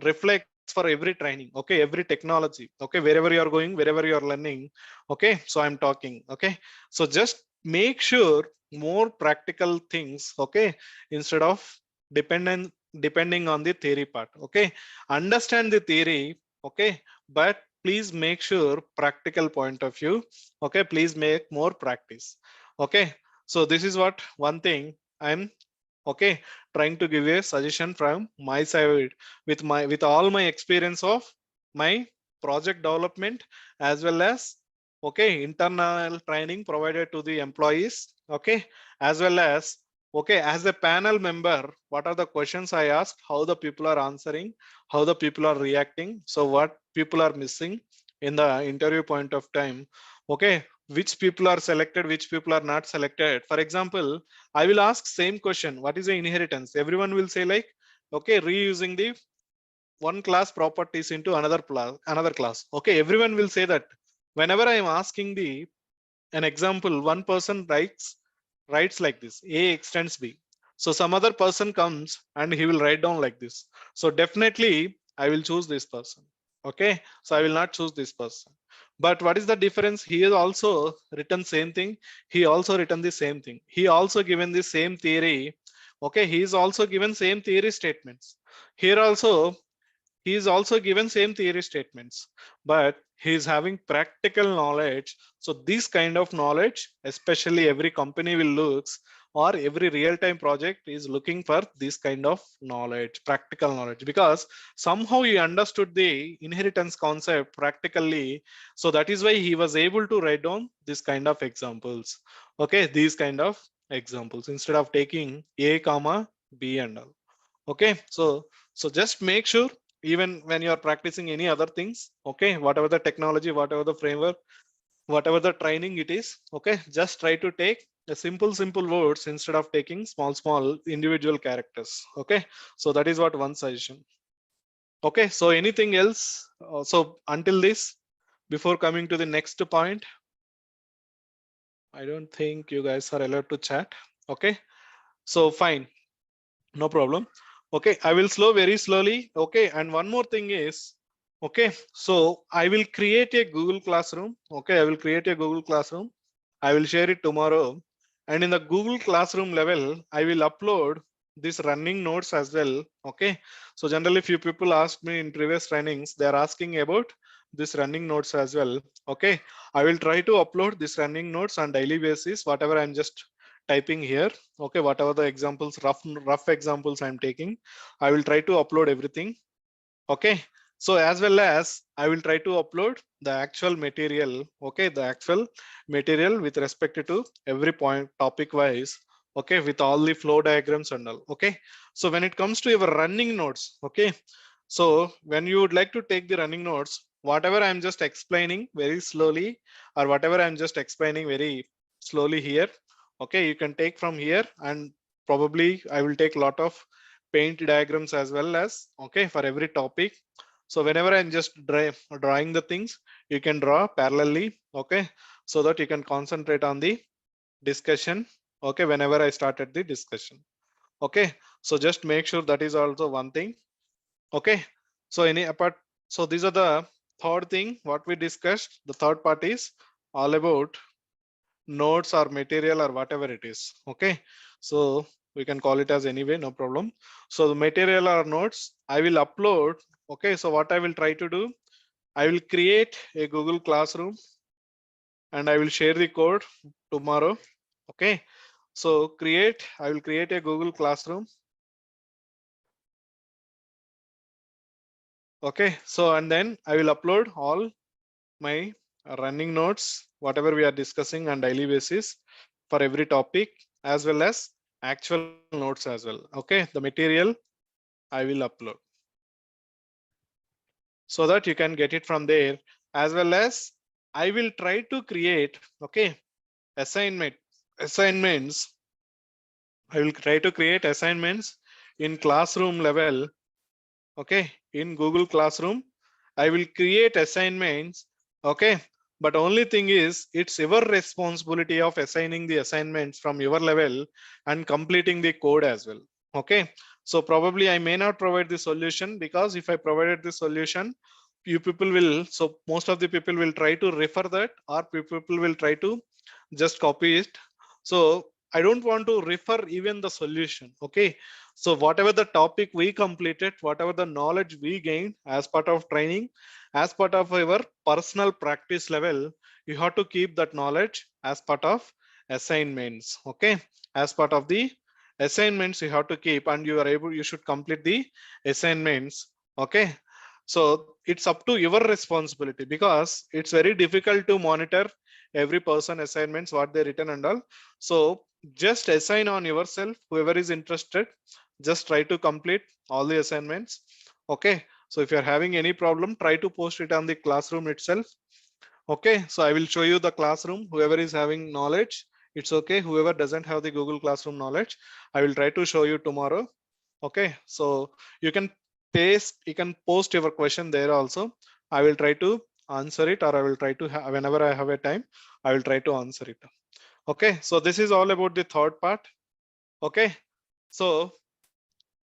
reflects for every training, okay, every technology, okay, wherever you are going, wherever you are learning. Okay, so I'm talking. Okay, so just make sure more practical things. Okay, instead of depending on the theory part. Okay, understand the theory. Okay, but please make sure practical point of view. Okay, please make more practice. Okay, so this is what one thing I'm, okay, trying to give a suggestion from my side with all my experience of my project development, as well as, okay, internal training provided to the employees. Okay, as well as, okay, as a panel member, what are the questions I ask, how the people are answering, how the people are reacting, so what people are missing in the interview point of time. Okay, which people are selected, which people are not selected. For example, I will ask same question, what is the inheritance? Everyone will say like, okay, reusing the one class properties into another class. Okay, everyone will say that. Whenever I am asking the an example, one person writes like this, A extends B. So some other person comes and he will write down like this. So definitely I will choose this person. Okay, so I will not choose this person. But what is the difference? He has also written same thing. He also written the same thing. He also given the same theory. Okay, he is also given same theory statements. Here also he is also given same theory statements, but he is having practical knowledge. So this kind of knowledge, especially every company will looks, or every real-time project is looking for this kind of knowledge, practical knowledge, because somehow he understood the inheritance concept practically. So that is why he was able to write down this kind of examples. Okay, these kind of examples instead of taking A comma B and all. Okay, so just make sure, even when you are practicing any other things, okay, whatever the technology, whatever the framework, whatever the training it is, okay, just try to take a simple words instead of taking small individual characters. Okay, so that is what one suggestion. Okay, so anything else? So until this, before coming to the next point, I don't think you guys are allowed to chat. Okay, so fine, no problem. Okay, I will slow very slowly. Okay, and one more thing is, okay, so I will create a Google Classroom. Okay, I will create a Google Classroom. I will share it tomorrow. And in the Google Classroom level, I will upload this running notes as well. Okay, so generally few people asked me in previous trainings, they are asking about this running notes as well. Okay, I will try to upload this running notes on daily basis, whatever I'm just typing here. Okay, whatever the examples, rough examples I'm taking, I will try to upload everything. Okay, so as well as I will try to upload the actual material. Okay, the actual material with respect to every point topic wise. Okay, with all the flow diagrams and all. Okay, so when it comes to your running notes, okay, so when you would like to take the running notes, whatever I'm just explaining very slowly, or whatever I'm just explaining very slowly here, okay, you can take from here, and probably I will take a lot of paint diagrams as well as, okay, for every topic. So whenever I'm just drawing the things, you can draw parallelly. Okay, so that you can concentrate on the discussion. Okay, whenever I started the discussion. Okay, so just make sure that is also one thing. Okay, so any apart, so these are the third thing what we discussed. The third part is all about notes or material or whatever it is. Okay, so we can call it as anyway, no problem. So the material or notes I will upload. Okay, so what I will try to do, I will create a Google Classroom and I will share the code tomorrow. Okay, so I will create a Google Classroom. Okay, so and then I will upload all my running notes, whatever we are discussing on daily basis for every topic, as well as actual notes as well. Okay, the material I will upload so that you can get it from there, as well as I will try to create, okay, assignments. I will try to create assignments in classroom level. Okay, in Google Classroom I will create assignments. Okay, but only thing is it's your responsibility of assigning the assignments from your level and completing the code as well. Okay, so probably I may not provide the solution, because if I provided the solution, you people will, so most of the people will try to refer that, or people will try to just copy it. So I don't want to refer even the solution. Okay, so whatever the topic we completed, whatever the knowledge we gained as part of training, as part of our personal practice level, you have to keep that knowledge as part of assignments. Okay, as part of the assignments you have to keep, and you should complete the assignments. Okay, so it's up to your responsibility, because it's very difficult to monitor every person assignments what they written and all. So just assign on yourself, whoever is interested, just try to complete all the assignments. Okay, so if you're having any problem, try to post it on the classroom itself. Okay, so I will show you the classroom. Whoever is having knowledge, it's okay. Whoever doesn't have the Google Classroom knowledge, I will try to show you tomorrow. Okay, so you can you can post your question there also. I will try to answer it, or I will try to whenever I have a time, I will try to answer it. Okay, so this is all about the third part. Okay, so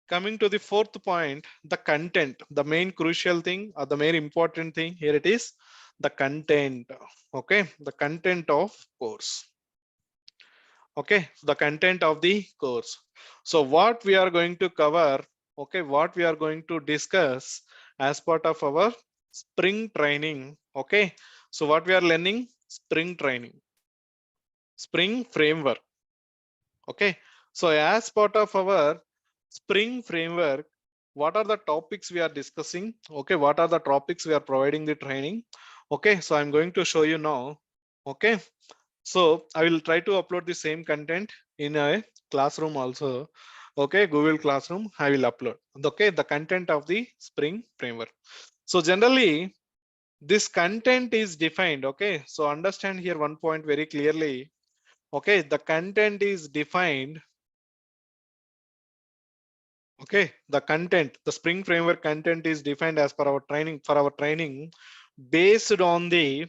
coming to the fourth point, the content, the main crucial thing, or the main important thing here, it is the content. Okay, the content of course. Okay, the content of the course. So what we are going to cover, okay, what we are going to discuss as part of our spring training. Okay, so what we are learning? Spring training, spring framework. Okay, so as part of our spring framework, what are the topics we are discussing? Okay, what are the topics we are providing the training? Okay, so I'm going to show you now. Okay, so I will try to upload the same content in a classroom also. Okay, Google Classroom I will upload. Okay, the content of the spring framework. So generally this content is defined. Okay, so understand here one point very clearly. Okay, the content is defined. Okay, the content, the spring framework content is defined as per our training, for our training, based on the,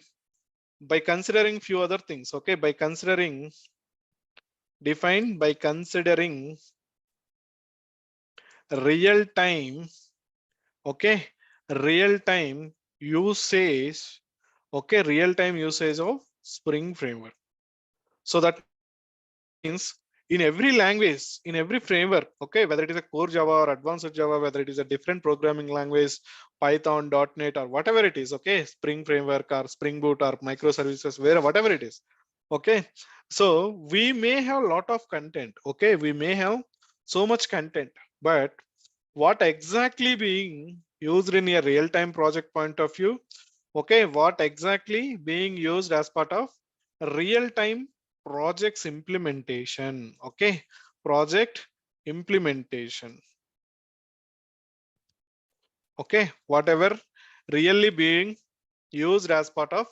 by considering few other things. Okay, by considering, defined by considering real time. Okay, real time usage. Okay, real time usage of spring framework. So that means in every language, in every framework, okay, whether it is a core Java or advanced Java, whether it is a different programming language, Python, .NET, or whatever it is, okay, Spring Framework or Spring Boot or microservices, where whatever it is, okay. So we may have a lot of content, okay, we may have so much content, but what exactly being used in a real-time project point of view? Okay, what exactly being used as part of real-time projects implementation? Okay, project implementation. Okay, whatever really being used as part of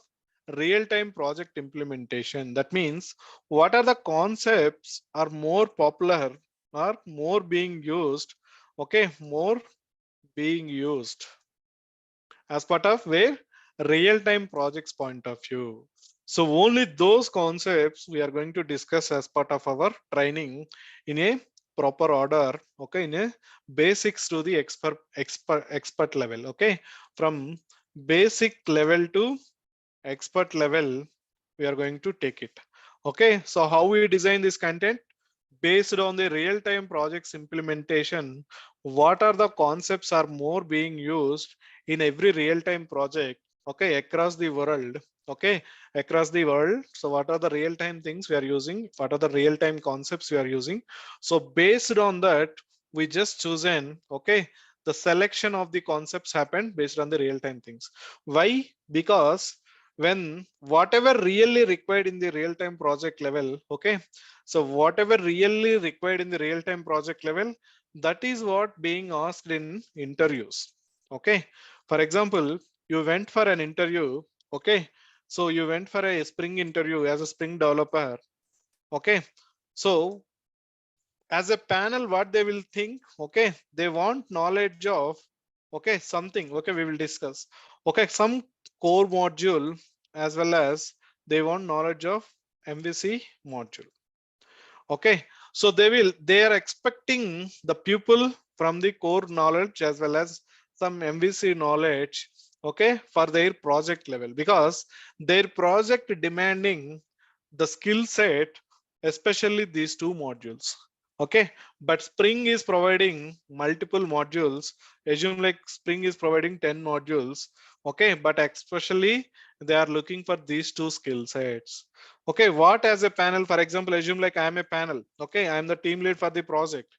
real-time project implementation. That means what are the concepts are more popular or more being used? Okay, more being used as part of where real-time projects point of view. So only those concepts we are going to discuss as part of our training in a proper order. Okay, in a basics to the expert level. Okay, from basic level to expert level, we are going to take it. Okay, so how we design this content? Based on the real-time projects implementation, what are the concepts are more being used in every real-time project, okay, across the world. Okay, across the world. So what are the real-time things we are using? What are the real-time concepts we are using? So based on that, we just chosen, okay, the selection of the concepts happened based on the real-time things. Why? Because when whatever really required in the real-time project level, okay, so whatever really required in the real-time project level, that is what being asked in interviews. Okay, for example, you went for an interview. Okay, so you went for a spring interview as a spring developer. Okay, so as a panel, what they will think, okay, they want knowledge of, okay, something, okay, we will discuss, okay, some core module, as well as they want knowledge of MVC module. Okay, so they are expecting the pupil from the core knowledge as well as some MVC knowledge, okay, for their project level, because their project demanding the skill set, especially these two modules. Okay, but Spring is providing multiple modules. Assume like Spring is providing 10 modules. Okay, but especially they are looking for these two skill sets. Okay, what as a panel, for example, assume like I am a panel. Okay, I am the team lead for the project.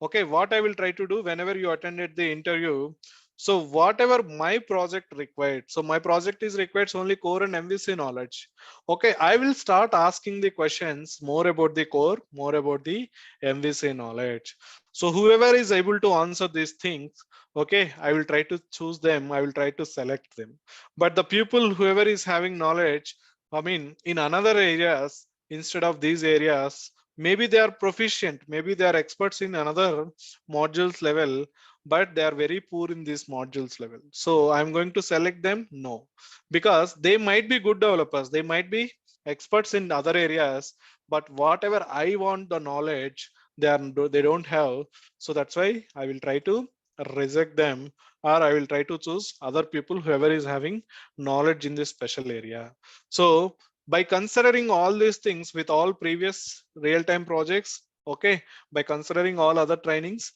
Okay, what I will try to do whenever you attended the interview, so whatever my project required, so my project is requires only core and MVC knowledge. Okay, I will start asking the questions more about the core, more about the MVC knowledge. So whoever is able to answer these things, okay, I will try to choose them, I will try to select them. But the people whoever is having knowledge, I mean, in another areas, instead of these areas, maybe they are proficient, maybe they are experts in another modules level, but they are very poor in these modules level. So I'm going to select them? No, because they might be good developers, they might be experts in other areas, but whatever I want the knowledge, they don't have. So that's why I will try to reject them, or I will try to choose other people whoever is having knowledge in this special area. So by considering all these things with all previous real-time projects, okay, by considering all other trainings,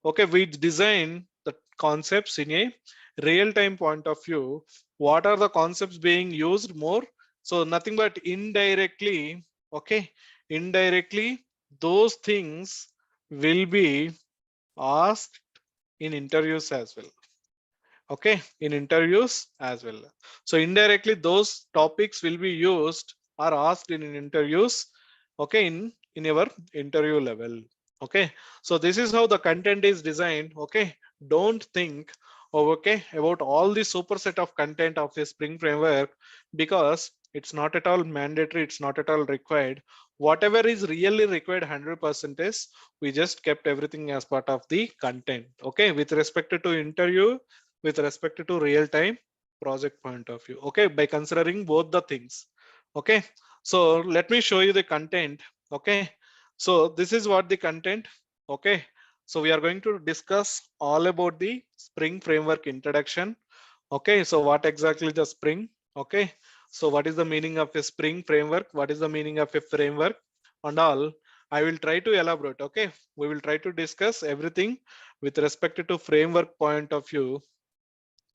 okay, we design the concepts in a real-time point of view, what are the concepts being used more? So nothing but indirectly, okay, indirectly, those things will be asked in interviews as well. Okay, in interviews as well. So indirectly, those topics will be used or asked in interviews. Okay, in your interview level. Okay, so this is how the content is designed. Okay, don't think, oh, okay, about all the superset of content of a Spring framework, because it's not at all mandatory, it's not at all required. Whatever is really required 100% is, we just kept everything as part of the content. Okay, with respect to interview, with respect to real-time project point of view. Okay, by considering both the things. Okay, so let me show you the content. Okay, so this is what the content. Okay, so we are going to discuss all about the Spring framework introduction. Okay, so what exactly the Spring? Okay, so what is the meaning of a Spring framework? What is the meaning of a framework and all? I will try to elaborate. Okay, we will try to discuss everything with respect to framework point of view.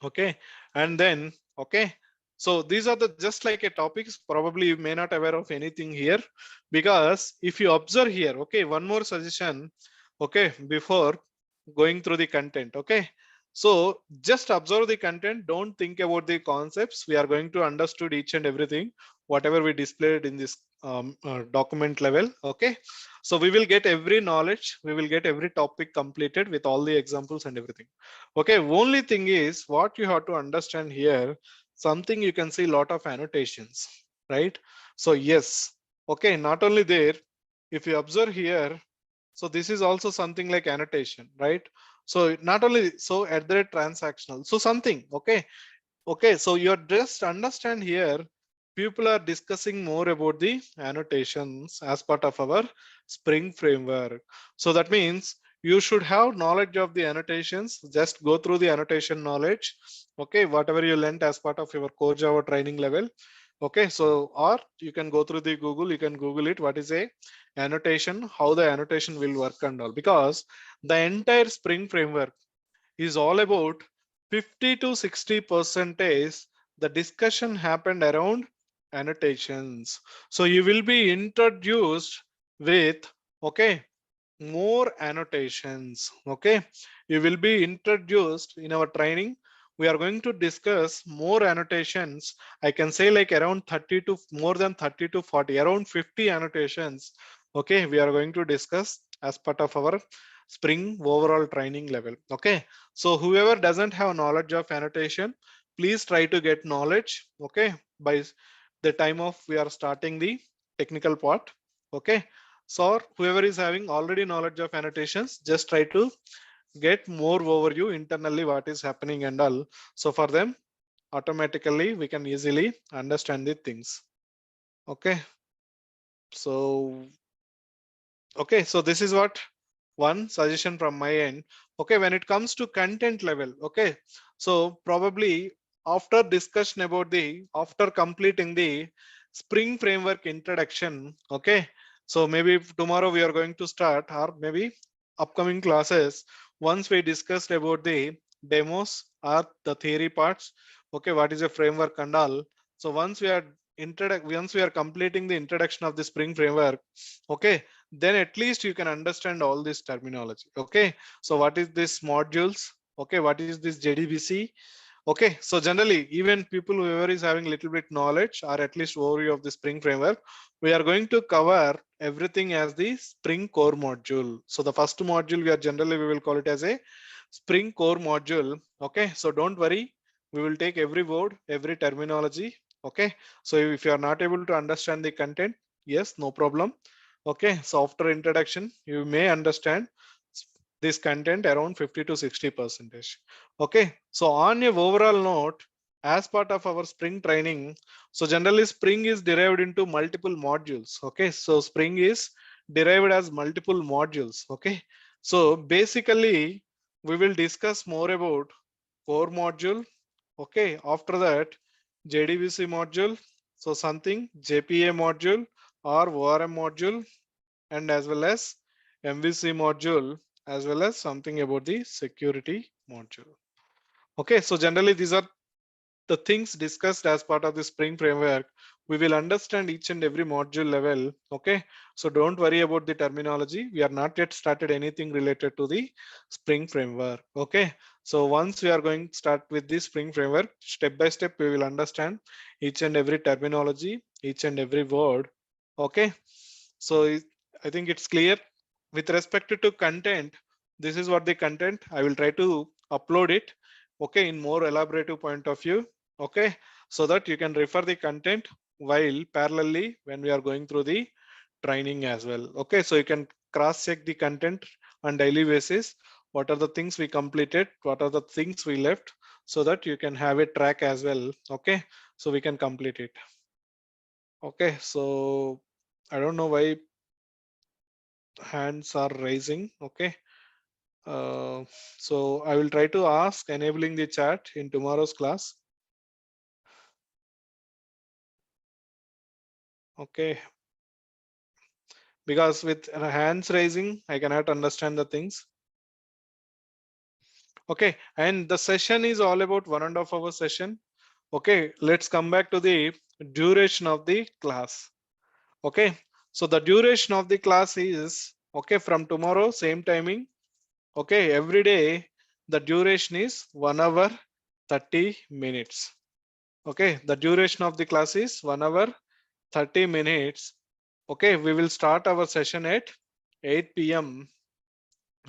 Okay, and then, okay, so these are the just like a topics, probably you may not aware of anything here, because if you observe here, okay, one more suggestion, okay, before going through the content. Okay, so just observe the content, don't think about the concepts. We are going to understood each and everything whatever we displayed in this document level. Okay, so we will get every knowledge, we will get every topic completed with all the examples and everything. Okay, only thing is what you have to understand here, something you can see lot of annotations, right? So yes, okay, not only there, if you observe here, so this is also something like annotation, right? So not only so at the transactional, so something, okay, okay, so you're just understand here, people are discussing more about the annotations as part of our Spring framework. So that means you should have knowledge of the annotations, just go through the annotation knowledge. Okay, whatever you learned as part of your core Java training level. Okay, so or you can go through the Google, you can Google it, what is a annotation, how the annotation will work and all, because the entire Spring framework is all about 50 to 60 percentage. The discussion happened around annotations. So you will be introduced with, okay, more annotations. Okay, you will be introduced in our training. We are going to discuss more annotations. I can say like around 30 to more than 30 to 40, around 50 annotations. Okay, we are going to discuss as part of our Spring overall training level. Okay, so whoever doesn't have knowledge of annotation, please try to get knowledge. Okay, by the time of we are starting the technical part. Okay, so whoever is having already knowledge of annotations, just try to get more overview internally what is happening and all. So for them, automatically we can easily understand the things. Okay, so okay, so this is what one suggestion from my end. Okay, when it comes to content level, okay, so probably after discussion about the, after completing the Spring framework introduction, okay, so maybe tomorrow we are going to start, or maybe upcoming classes, once we discussed about the demos or the theory parts, okay, what is a framework and all. So once we are once we are completing the introduction of the Spring framework, okay, then at least you can understand all this terminology. Okay, so what is this modules? Okay, what is this JDBC? Okay, so generally, even people whoever is having little bit knowledge or at least overview of the Spring framework, we are going to cover everything as the Spring core module. So the first module we are generally we will call it as a Spring core module. Okay, so don't worry, we will take every word, every terminology. Okay, so if you are not able to understand the content, yes, no problem. Okay, so after introduction, you may understand this content around 50 to 60 percentage. Okay, so on your overall note, as part of our Spring training, so generally Spring is derived into multiple modules. Okay, so Spring is derived as multiple modules. Okay, so basically we will discuss more about core module. Okay, after that JDBC module, so something JPA module or ORM module, and as well as MVC module, as well as something about the security module. Okay, so generally these are the things discussed as part of the Spring framework. We will understand each and every module level. Okay, so don't worry about the terminology. We are not yet started anything related to the Spring framework. Okay, so once we are going to start with the Spring framework, step by step we will understand each and every terminology, each and every word. Okay, so I think it's clear. With respect to content, this is what the content. I will try to upload it, okay, in more elaborative point of view, okay, so that you can refer the content while parallelly when we are going through the training as well. Okay, so you can cross check the content on daily basis. What are the things we completed? What are the things we left? So that you can have a track as well. Okay, so we can complete it. Okay, so I don't know why hands are raising. Okay, uh, so I will try to ask enabling the chat in tomorrow's class. Okay, because with hands raising I cannot understand the things. Okay, and the session is all about 1.5 hour session. Okay, let's come back to the duration of the class. Okay, so the duration of the class is, okay, from tomorrow same timing. Okay, every day the duration is 1 hour 30 minutes. Okay, the duration of the class is 1 hour 30 minutes. Okay, we will start our session at 8 p.m.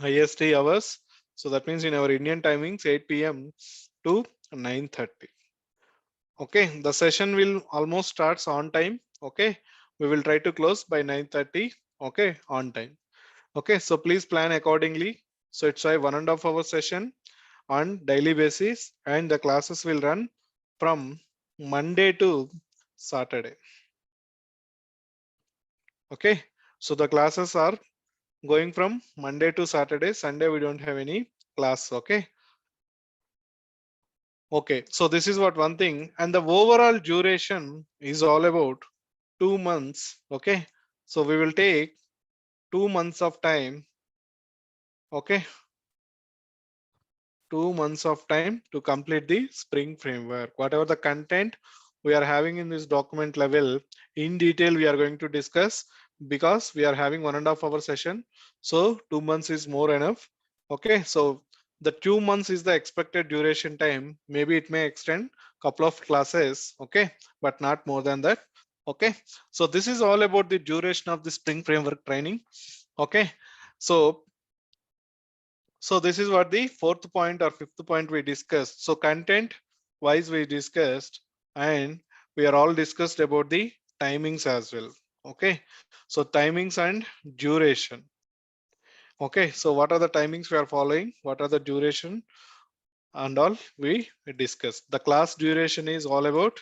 IST hours. So that means in our Indian timings 8 p.m. to 9:30. Okay, the session will almost starts on time. Okay, we will try to close by 9:30. Okay, on time. Okay, so please plan accordingly. So it's a 1.5 hour session on daily basis, and the classes will run from Monday to Saturday. Okay, so the classes are going from Monday to Saturday. Sunday we don't have any class. Okay, okay, so this is what one thing, and the overall duration is all about 2 months. Okay, so we will take 2 months of time. Okay, 2 months of time to complete the Spring framework. Whatever the content we are having in this document level in detail, we are going to discuss, because we are having 1.5 hour session. So 2 months is more enough. Okay, so the 2 months is the expected duration time. Maybe it may extend couple of classes. Okay, but not more than that. Okay, so this is all about the duration of the Spring framework training. Okay, so this is what the fourth point or fifth point we discussed. So content wise we discussed, and we are all discussed about the timings as well. Okay, so timings and duration. Okay, so what are the timings we are following? What are the duration and all we discussed? The class duration is all about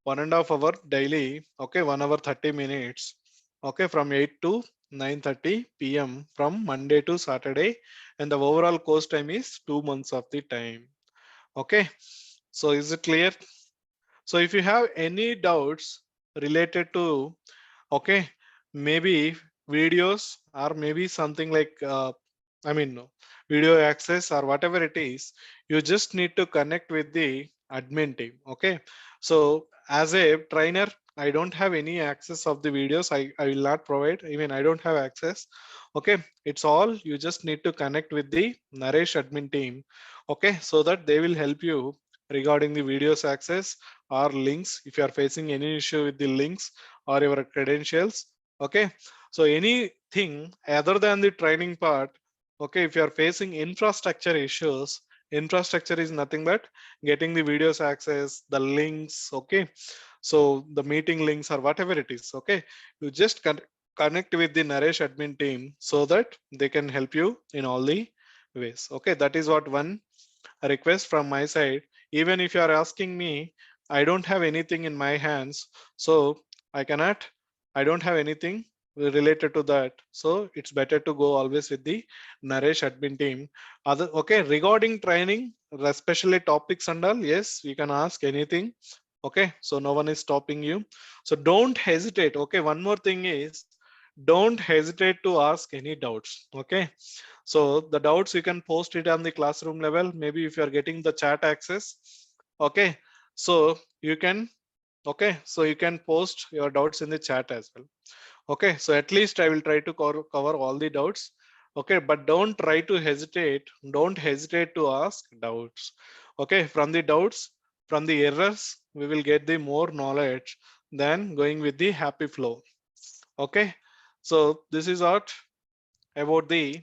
1.5 hour daily. Okay, 1 hour 30 minutes. Okay, from 8 to 9:30 p.m. from Monday to Saturday, and the overall course time is 2 months of the time. Okay, so is it clear? So if you have any doubts related to, okay, maybe videos or maybe something like I mean no, video access or whatever it is, you just need to connect with the admin team. Okay, so as a trainer I don't have any access of the videos. I will not provide, even I don't have access. Okay, it's all you just need to connect with the Naresh admin team. Okay, so that they will help you regarding the videos access or links if you are facing any issue with the links or your credentials. Okay, so anything other than the training part, okay, if you are facing infrastructure issues, infrastructure is nothing but getting the videos access, the links. Okay, so the meeting links or whatever it is. Okay, you just connect with the Naresh admin team so that they can help you in all the ways. Okay, that is what one request from my side. Even if you are asking me, I don't have anything in my hands, so I don't have anything related to that. So it's better to go always with the Naresh admin team. Okay, regarding training, especially topics and all, yes, you can ask anything. Okay, so no one is stopping you. So don't hesitate. Okay, one more thing is, don't hesitate to ask any doubts. Okay, so the doubts you can post it on the classroom level. Maybe if you are getting the chat access, okay, so you can, okay, so you can post your doubts in the chat as well. Okay, so at least I will try to cover all the doubts. Okay, but don't hesitate to ask doubts. Okay, from the doubts, from the errors, we will get the more knowledge than going with the happy flow. Okay, so this is what about the,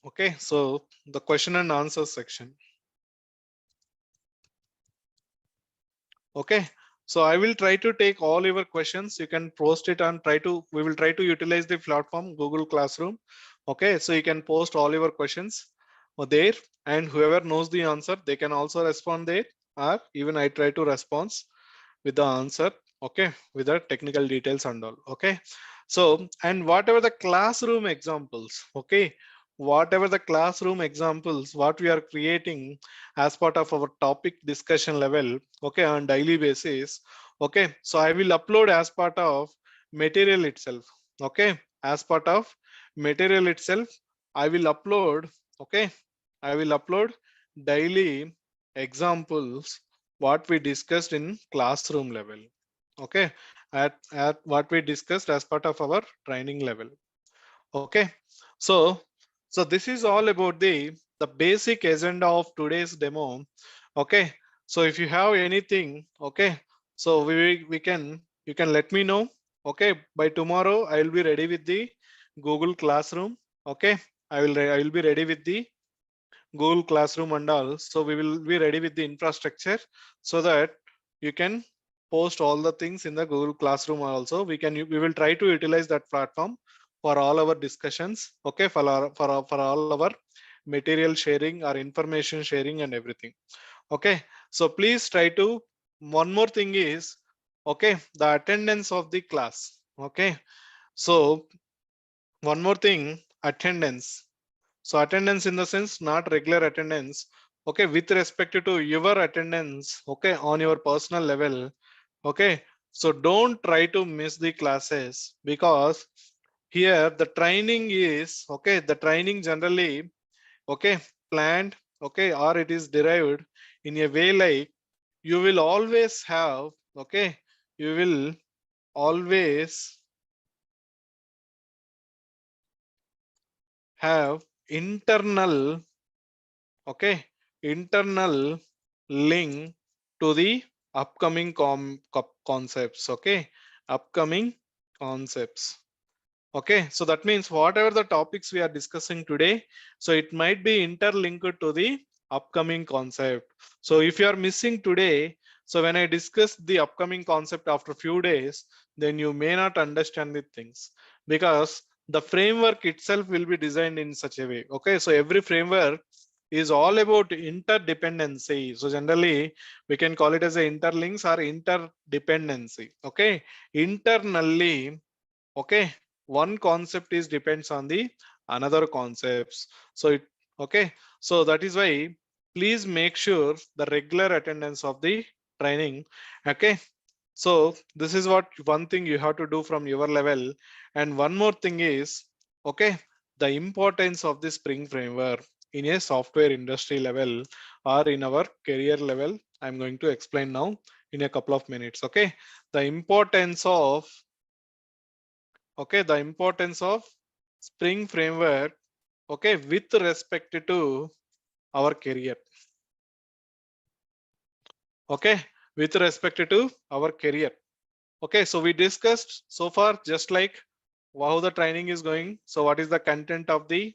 okay, so the question and answer section. Okay, so I will try to take all your questions. You can post it and we will try to utilize the platform Google Classroom. Okay, so you can post all your questions there, and whoever knows the answer, they can also respond there, or even I try to respond with the answer, okay, with the technical details and all. Okay, so and whatever the classroom examples, okay, whatever the classroom examples what we are creating as part of our topic discussion level, okay, on daily basis, okay, so I will upload as part of material itself. Okay, as part of material itself, I will upload, okay, I will upload daily examples what we discussed in classroom level. Okay, at what we discussed as part of our training level. Okay, so this is all about the basic agenda of today's demo. Okay, so if you have anything, okay, so we can, you can let me know. Okay, by tomorrow I will be ready with the Google Classroom. Okay, I will be ready with the Google Classroom and all. So we will be ready with the infrastructure so that you can post all the things in the Google Classroom also. We will try to utilize that platform for all our discussions. Okay, for all our material sharing or information sharing and everything. Okay, so please try to. One more thing is, okay, the attendance of the class. Okay, so one more thing, attendance. So attendance in the sense, not regular attendance. Okay, with respect to your attendance, okay, on your personal level. Okay, so don't try to miss the classes, because here the training is, okay, the training generally, okay, planned, okay, or it is derived in a way like you will always have, okay, you will always have internal, okay, internal link to the upcoming concepts. Okay, upcoming concepts. Okay, so that means whatever the topics we are discussing today, so it might be interlinked to the upcoming concept. So if you are missing today, so when I discuss the upcoming concept after few days, then you may not understand the things, because the framework itself will be designed in such a way. Okay, so every framework is all about interdependency. So generally we can call it as a interlinks or interdependency. Okay, internally, okay, one concept is depends on the another concepts. So it, okay, so that is why please make sure the regular attendance of the training. Okay, so this is what one thing you have to do from your level. And one more thing is, okay, the importance of the spring framework in a software industry level or in our career level. I'm going to explain now in a couple of minutes. Okay, the importance of, okay, the importance of spring framework, okay, with respect to our career. Okay, with respect to our career. Okay, so we discussed so far just like how the training is going. So what is the content of the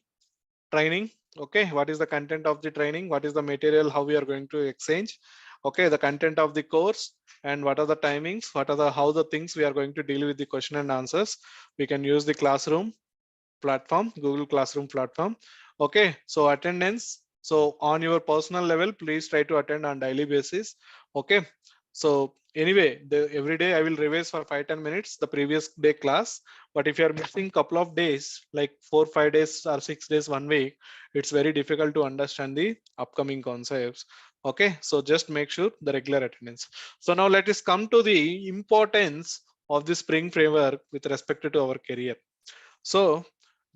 training? Okay, what is the content of the training? What is the material, how we are going to exchange? Okay, the content of the course, and what are the timings, what are the, how the things we are going to deal with the question and answers. We can use the classroom platform, Google Classroom platform. Okay, so attendance. So on your personal level, please try to attend on daily basis. Okay, so anyway, every day I will revise for 5-10 minutes the previous day class. But if you are missing couple of days, like 4-5 days or 6 days, 1 week, it's very difficult to understand the upcoming concepts. Okay, so just make sure the regular attendance. So now let us come to the importance of the Spring framework with respect to our career. So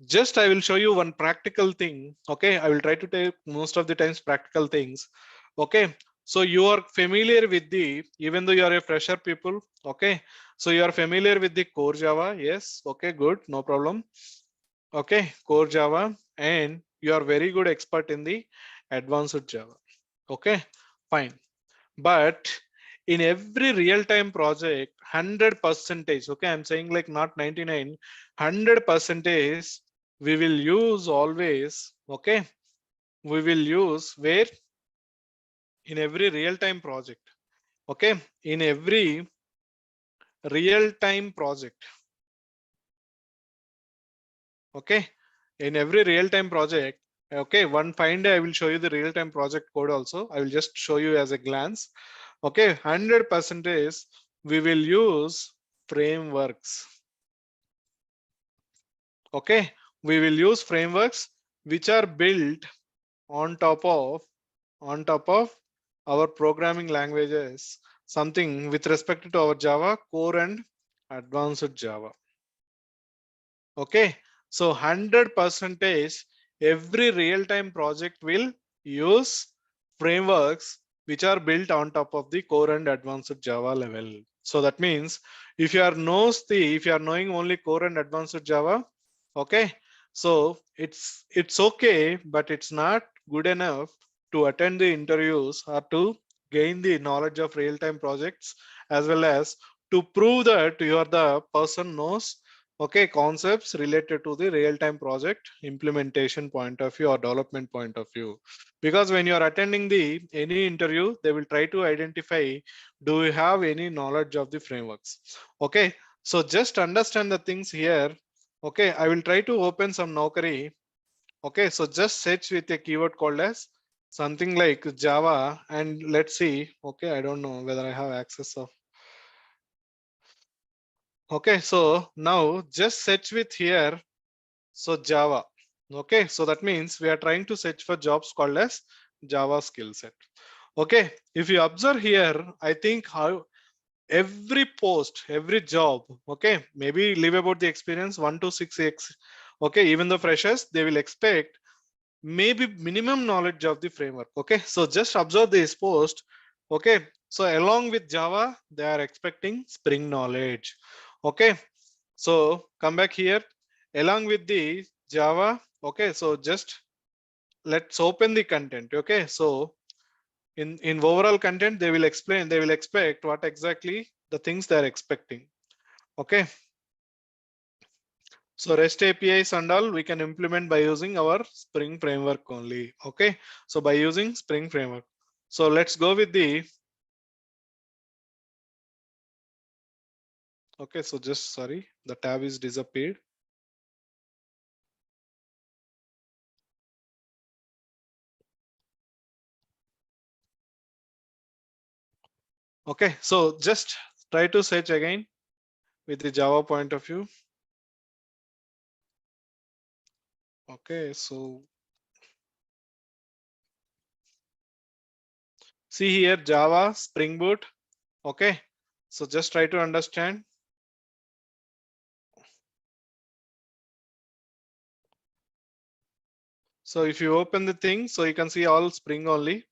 just I will show you one practical thing. Okay, I will try to take most of the times practical things. Okay, so you are familiar with the, even though you are a fresher people. Okay, so you are familiar with the core Java. Yes, okay, good, no problem. Okay, core Java, and you are very good expert in the advanced Java. Okay, fine. But in every real-time project, 100 percentage, okay, I'm saying like not 99, 100 percentage, we will use always, okay, we will use where in every real-time project, okay, in every real-time project, okay, in every real-time project, okay, one fine day I will show you the real-time project code also. I will just show you as a glance. Okay, 100 percentage, we will use frameworks. Okay, we will use frameworks which are built on top of our programming languages, something with respect to our Java core and advanced Java. Okay, so 100 percentage every real-time project will use frameworks which are built on top of the core and advanced Java level. So that means if you are knowing only core and advanced Java, okay, so it's okay, but it's not good enough to attend the interviews or to gain the knowledge of real-time projects, as well as to prove that you are the person knows, okay, concepts related to the real-time project implementation point of view or development point of view. Because when you are attending the any interview, they will try to identify, do you have any knowledge of the frameworks? Okay, so just understand the things here. Okay, I will try to open some Naukri. Okay, so just search with a keyword called as something like Java, and let's see. Okay, I don't know whether I have access of. Okay, so now just search with here. So Java. Okay, so that means we are trying to search for jobs called as Java skill set. Okay, if you observe here, I think how every post, every job, okay, maybe leave about the experience 1 to 6x. Okay, even the freshers, they will expect maybe minimum knowledge of the framework. Okay, so just observe this post. Okay, so along with Java, they are expecting Spring knowledge. Okay, so come back here along with the Java. Okay, so just let's open the content. Okay, so in overall content, they will explain, they will expect what exactly the things they are expecting. Okay, so REST APIs and all we can implement by using our Spring framework only. Okay, so by using Spring framework. So let's go with the. Okay, so just sorry, the tab is disappeared. Okay, so just try to search again with the Java point of view. Okay, so see here Java, Spring Boot. Okay, so just try to understand. So if you open the thing, so you can see all Spring only.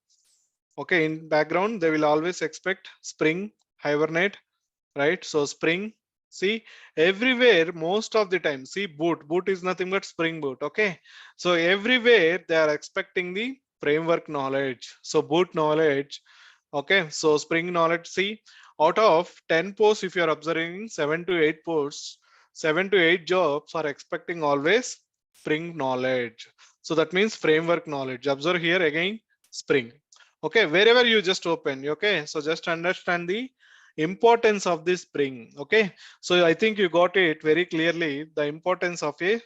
Okay, in background, they will always expect Spring, Hibernate, right? So Spring, see everywhere, most of the time, see boot is nothing but Spring Boot. Okay, so everywhere they are expecting the framework knowledge. So boot knowledge. Okay, so Spring knowledge, see out of 10 posts, if you are observing 7 to 8 posts, 7 to 8 jobs are expecting always Spring knowledge. So that means framework knowledge. Observe here again, Spring. Okay, wherever you just open. Okay, so just understand the importance of this Spring. Okay, so I think you got it very clearly, the importance of a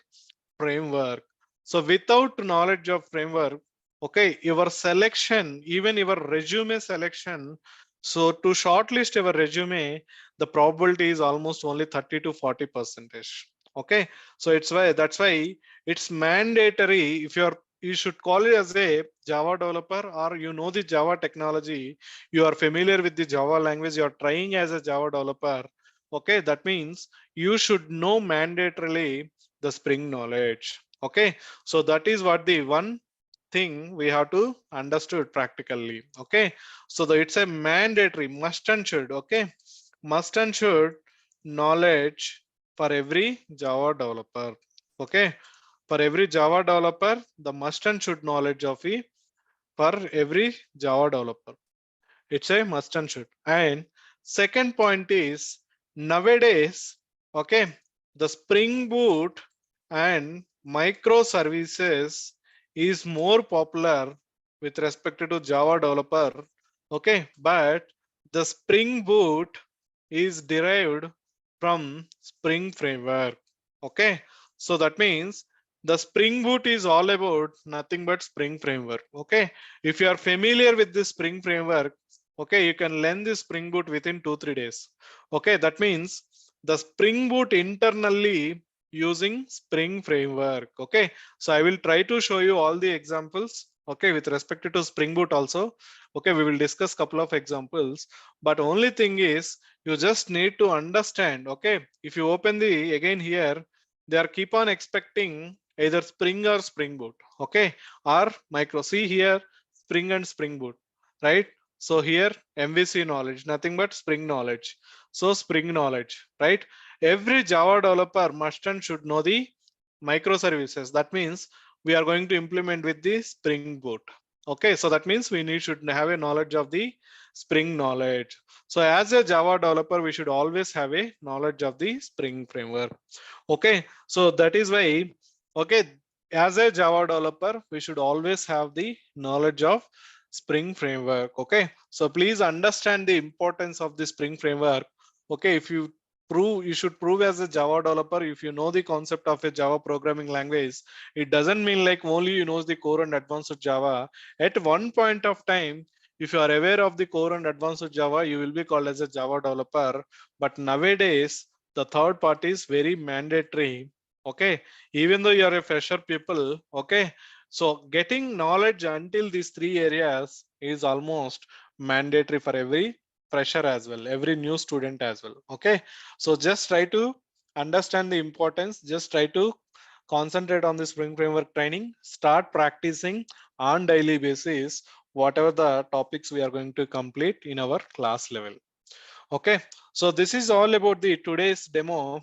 framework. So without knowledge of framework, okay, your selection, even your resume selection, so to shortlist your resume, the probability is almost only 30 to 40 percentage. Okay, so that's why it's mandatory. If you should call it as a Java developer, or you know the Java technology, you are familiar with the Java language, you are trying as a Java developer. Okay, that means you should know mandatorily the Spring knowledge. Okay, so that is what the one thing we have to understood practically. Okay, so it's a mandatory must and should. Okay, must and should knowledge for every Java developer. Okay, for every Java developer, the must and should knowledge of it for every Java developer. It's a must and should. And second point is nowadays, okay, the Spring Boot and microservices is more popular with respect to Java developer. Okay, but the Spring Boot is derived from Spring Framework. Okay, so that means the Spring Boot is all about nothing but Spring Framework. Okay, if you are familiar with this Spring Framework, okay, you can learn this Spring Boot within 2-3 days. Okay, that means the Spring Boot internally using Spring Framework. Okay, so I will try to show you all the examples. Okay, with respect to Spring Boot also. Okay, we will discuss couple of examples, but only thing is you just need to understand. Okay, if you open the again here, they are keep on expecting either Spring or Spring Boot. Okay, or micro. See here, Spring and Spring Boot, right? So here MVC knowledge, nothing but Spring knowledge. So Spring knowledge, right? Every Java developer must and should know the microservices. That means we are going to implement with the Spring Boot. Okay, so that means we should have a knowledge of the Spring knowledge. So as a Java developer, we should always have a knowledge of the Spring framework. Okay, so that is why, okay, as a Java developer, we should always have the knowledge of Spring framework. Okay, so please understand the importance of the Spring framework. Okay, if you prove, you should prove as a Java developer, if you know the concept of a Java programming language, it doesn't mean like only you know the core and advanced Java. At one point of time, if you are aware of the core and advanced Java, you will be called as a Java developer. But nowadays, the third part is very mandatory. Okay, even though you are a fresher people, okay, so getting knowledge until these three areas is almost mandatory for every fresher as well, every new student as well. Okay, so just try to understand the importance, just try to concentrate on the Spring Framework training, start practicing on daily basis whatever the topics we are going to complete in our class level. Okay, so this is all about the today's demo.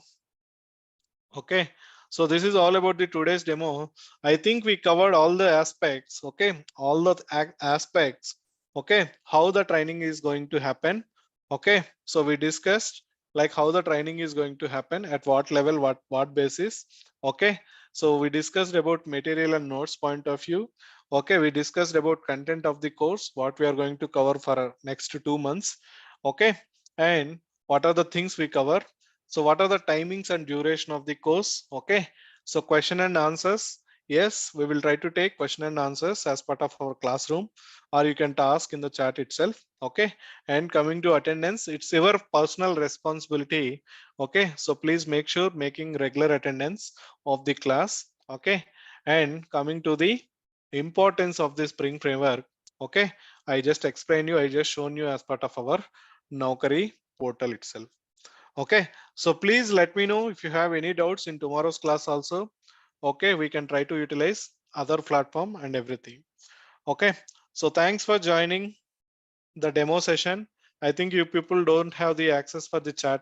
Okay, so this is all about the today's demo. I think we covered all the aspects. Okay, all the aspects. Okay, how the training is going to happen. Okay, so we discussed like how the training is going to happen, at what level, what basis. Okay, so we discussed about material and notes point of view. Okay, we discussed about content of the course, what we are going to cover for next 2 months. Okay, and what are the things we cover. So what are the timings and duration of the course? Okay, so question and answers. Yes, we will try to take question and answers as part of our classroom, or you can task in the chat itself. Okay, and coming to attendance, it's your personal responsibility. Okay, so please make sure making regular attendance of the class. Okay, and coming to the importance of the Spring framework. Okay, I just explained you, I just shown you as part of our Naukri portal itself. Okay, so please let me know if you have any doubts in tomorrow's class also. Okay, we can try to utilize other platform and everything. Okay, so thanks for joining the demo session. I think you people don't have the access for the chat,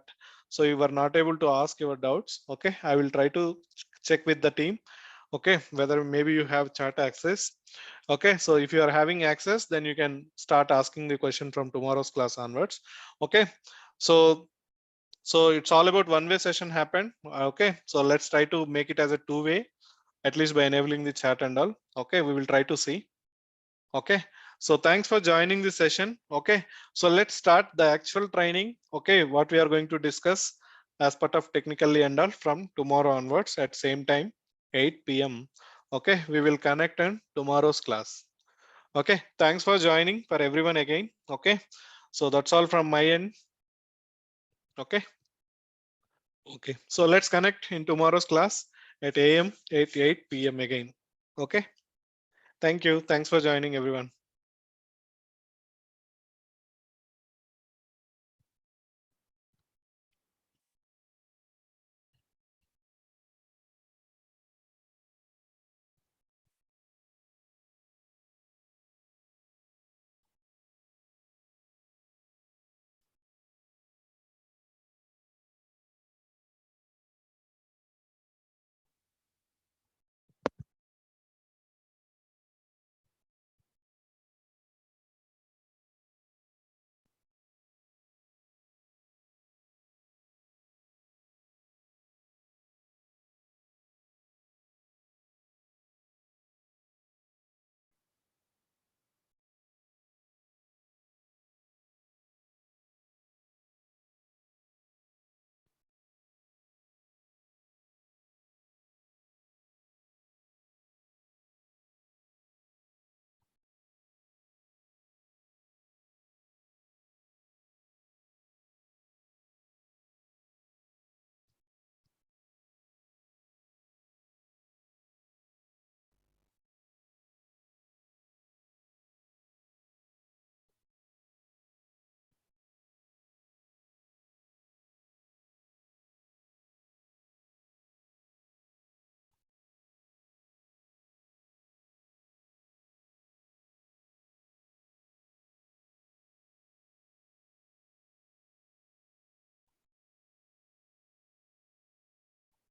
so you were not able to ask your doubts. Okay, I will try to check with the team. Okay, whether maybe you have chat access. Okay, so if you are having access, then you can start asking the question from tomorrow's class onwards. Okay, so it's all about one-way session happened. Okay, so let's try to make it as a two-way, at least by enabling the chat and all. Okay, we will try to see. Okay, so thanks for joining this session. Okay, so let's start the actual training. Okay, what we are going to discuss as part of technically and all from tomorrow onwards at same time, 8 p.m. Okay, we will connect in tomorrow's class. Okay, thanks for joining for everyone again. Okay, so that's all from my end. Okay. Okay, so let's connect in tomorrow's class at AM 8 p.m. again. Okay, thank you. Thanks for joining everyone.